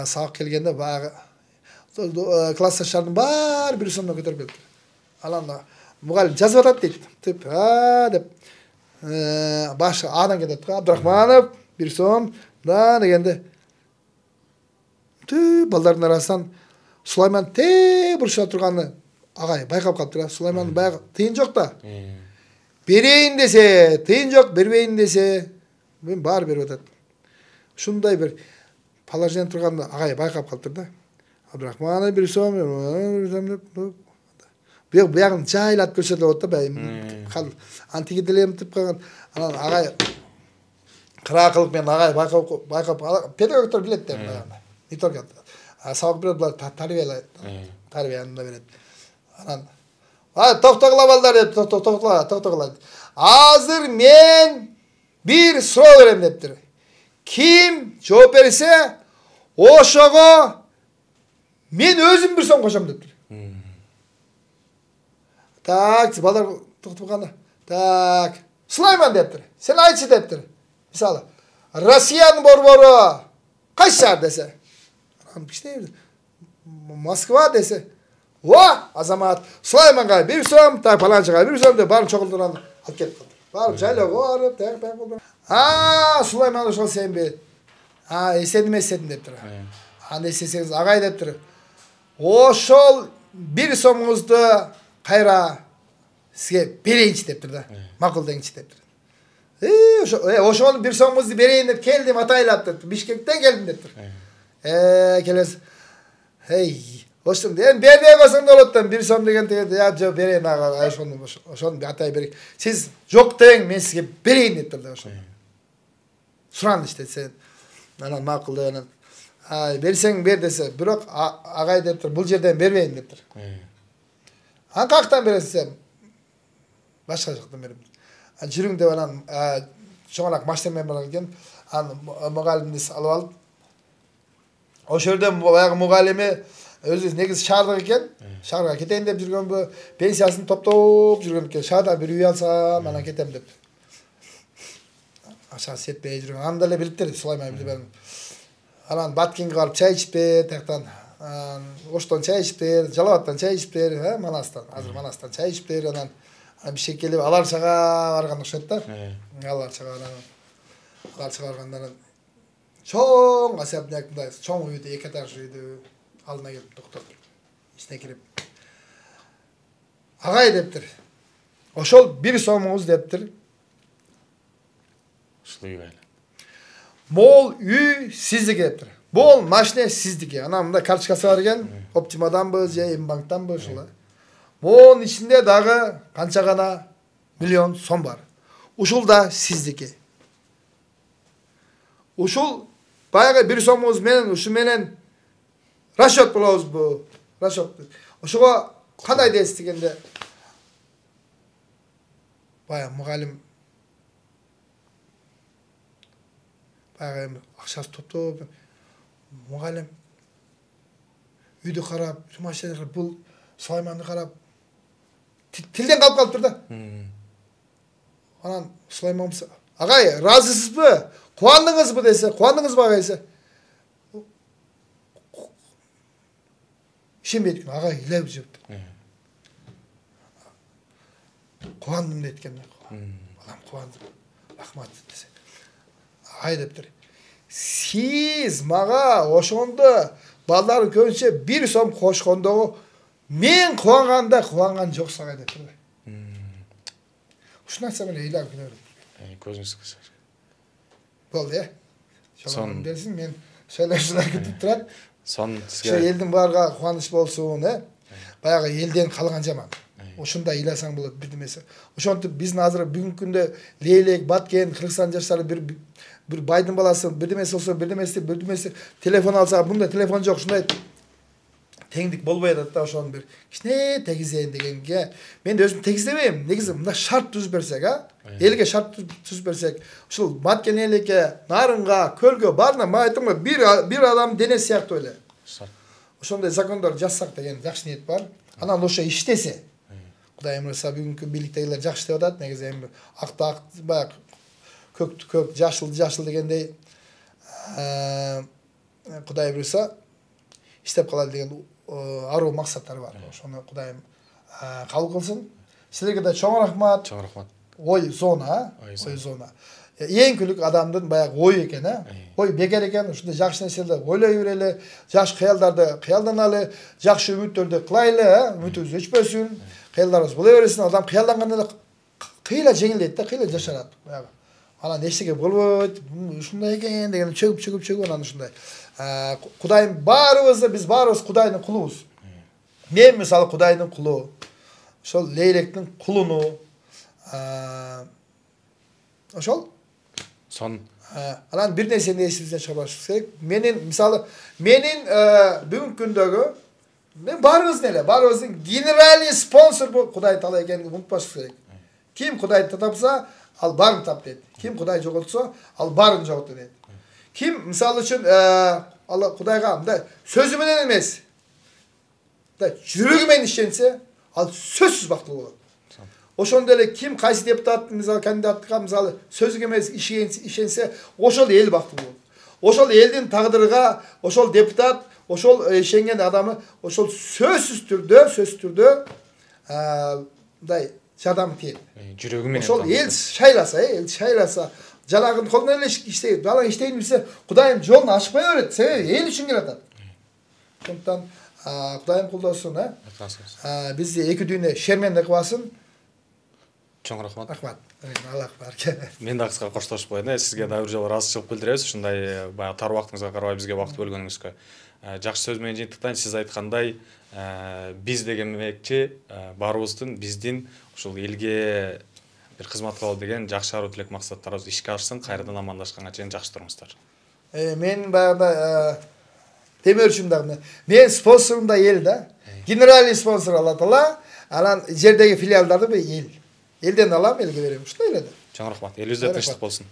sağ gelgende bayağı klassdaşlarının var bir sonuna götürüp geldi. Anan da muğalim жазып атат дейді. Tip dep başı adam кетеді. Abdurrahmanov bir son da degende. Tü балдардың арасынан Сулайман бұрышта тұрғаны ағай байқап қалыпты. Сулайман баяғы тыйын жоқ та. Берейін десе, тыйын жоқ, бербейін десе, мен бар беріп жатады. Шундай бір положение тұрғанда ағай байқап қалыпты да. Абдурахманов бір сом, бұяғын жайлап көрсетіп отты. Антигиделем тіп қалған. Ағай қыра қылып мен ағай байқап, педагогтар біледі де. Не только сабақ береді, бұлар тәрбиянында береді. Тоқтағыла балдар деп, тоқтағыла. Азыр мен бір сұрау берем дептір. Ким жооп берсе, ошоға мен өзім бір сом қошам дептір. Так, балдар тоқтып қана. Так, Сулайман дептір. Сен айтшы дептір. Мысалы, Россияның борборы қайсы шаар десе. Москва десе. О, азамат, Сулайманға бір сом, так, паланчыға бір сом деп барын чоғылдыран алып кетіп қалды. Барып жайлауға барып, так, болды. Сулайман ошол сен бе. Есенім дептір. Есесеңіз ағай дептір. Ошол бір сомыңызды қайра сізге берейінші дептір да. Мақұл деңінші дептір. Ошол бір сомыңызды берейін деп келдім, атайлап дептір. Бишкектен келдім дептір. Келес. Ошон бербей қойсаң да болот, бір сом деген дегенде, жо берейін аға, ошоны атай берейін. Сіз жоқ дең, мен сізге берейін дептір да ошон. Сұран іште сен. Анан мақұл деген. Берсең бер десе, бирок ағай дептір, бұл жерден бербейін дептір. Қақтан бересің сен? Башқа жақтан беремін. Жүрің деп анан шоңалақ маштермен барған екен, мұғалімді алып алып. Ошол жерде баягы мұғалімі өзі негізі шаардық екен, шаарға кетейін деп жүрген бұл, пенсиясын топтоп жүрген екен, шаарда бір үй алсам, анан кетем деп. Ашаға сетпей жүрген, андале біліптер, Сулайман біліп бәрін. Анан Баткинге барып чай ішіп бер, тақтан, Оштан чай ішіп бер, Жалаваттан чай ішіп бер, Манастан, азыр Манастан чай ішіп бер, анан bir şekilde Alarçağa vargan okşatlar. Alarçağa varganların çoğun asabın yakındayız. Çoğun uyudu, iki tarafıydı. Alına gelip doktor. İçine girip. Ağay deptir. Oşol bir soğumuz deptir. Bol üy sizdiki deptir. Bol maşne sizdiki. Anamda karşıkası varken Optima'dan böz ya Embank'tan böz ola. Onun içinde dağı kançagana milyon son var. Uşul da sizdiki. Uşul bayağı bir somuz menen, uşu menen raşot bulawuz bu. Raşot. Uşuğa kanday destigende bayağı muğalim bayağı akşası tuttu. Muğalim үйді қарап, жұмашты қарап, бұл Сулайманды қарап, тілден қалып тұрды. Анан Сулайман ағай, разысыз бі? Қуандыңыз бі десе, қуандыңыз ба ағайсы? Шенбейді екен, ағай, иләу жепті. Қуандым дейді екен. Балам қуандым, рахмат десе. Ағай дептір. Сіз маға ошонды балдары көбінше бір сом қошқондығы мен қуанғанда қуанған жоқ сағай деп тұрды. Ушын айтсам әлі ейлі күнерім. Көзіңіз қысыр. Болды, Шалағын берсін, мен сөйлеушілер күтіп тұрады. Елдің барға қуаныш болсын, баяғы елден қалған жаман. Ошында иласаң болады бірдемесі. Ошонты біздің азыр бүгін күнде Лейлек, Баткен, Қырғызстан жастары бір байдың баласы бірдемесі болса, бірдемесі телефон алса, бұнда телефон жоқ, шындай теңдік болбай жатады да, ошоны бір кішкене тегізейін дегенге. Мен де өзім тегіздемеймін. Негізі мына шарт түзіп берсек, елге шарт түзіп берсек, ушул Баткен елге, Нарынға, Көлгө барына, мен айттым ғой, бір адам дене сияқты ойлы. ошондой закондор жазсак деген жакшы ниет бар. Анан ошо иштесе. Кудайым ырса бүгүнкү бийликтегилер жакшы деп атат. Негизи эми акты ак, баягы көктү көк, жашыл жашыл дегендей Кудай буйруса иштеп калат деген аруу максаттары бар. Ошону Кудайым кабыл кылсын. Силерге да чоң рахмат. Чоң рахмат. Ой зона, ой зона. Эң күлүк адамдын баягы ой экен, ой бекер экен, ушундай жакшы нерселерди ойлой берели, жакшы кыялдарды кыялданалы, жакшы үмүттөрдү кылайлы, үмүтүбүз өчпөсүн, кыялдарыбыз боло берсин. Адам кыялданганда эле кыйла жеңилдейт да, кыйла жашарат. Баягы анан эчтеке болбойт, ушундай экен деген чөгүп анан ушундай. Кудайым баарыбызды, биз баарыбыз Кудайдын кулубуз. Мен мисалы Кудайдын кулу, ошол лейлектин кулуну ошол сон анан бир нерсени эсибизден чыгарбашыбыз керек. Менин бүгүнкү күндөгү мен баарыбыздын эле, баарыбыздын генеральный спонсор бул Кудай Таала экенин унутпашыбыз керек. Ким Кудайды тапса, ал баарын тап дейт. Ким Кудай жоготсо, ал баарын жоготот дейт. Ким мисалы үчүн Алла Кудайга мындай сөзү менен эмес, жүрөгү менен ишенсе, ал сөзсүз бактылуу болот. Ошондой эле ким кайсы депутат, мисалы кандидатка мисалы сөзүгө эмес ишенсе, ошол эл бактылуу болот. Ошол элдин тагдырыга, ошол депутат, ошол ишенген адамы, ошол сөзсүз түрдө мындай жардам тиет. Жүрөгү менен. Ошол эл шайласа, жалагын колунан эле иштейт. Бала иштейт билсе, Кудайым жолун ачпай берет. Себеби эл үчүн келатат. Ошондуктан Кудайым колдосун, бизди эки дүйнө шерменде кылбасын. Чоң рахмат. Рахмат. Аллах барк. Мен да кыска коштошуп коеюн. Сизге да бир жолу ыраазычылык билдиребиз. Ушундай баягы тар убактыңызга карабай бизге убакыт бөлгөнүңүзгө. Жакшы сөз менен жыйынтыктайын. Сиз айткандай, биз деген демекчи баарыбыздын биздин ушул элге бир кызмат кылалы деген жакшы аруу тилек максаттарыбыз ишке ашсын. Кайрадан амандашканга чейин жакшы туруңуздар. Мен баягы демөөрчүм дагы. Мен спонсорум да эл да. Генеральный спонсор Алла Таала, анан жердеги филиалдарды эл. Элден алам, элге берем. Ушундай эле да. Чоң рахмат. Элибизде тынчтык болсун.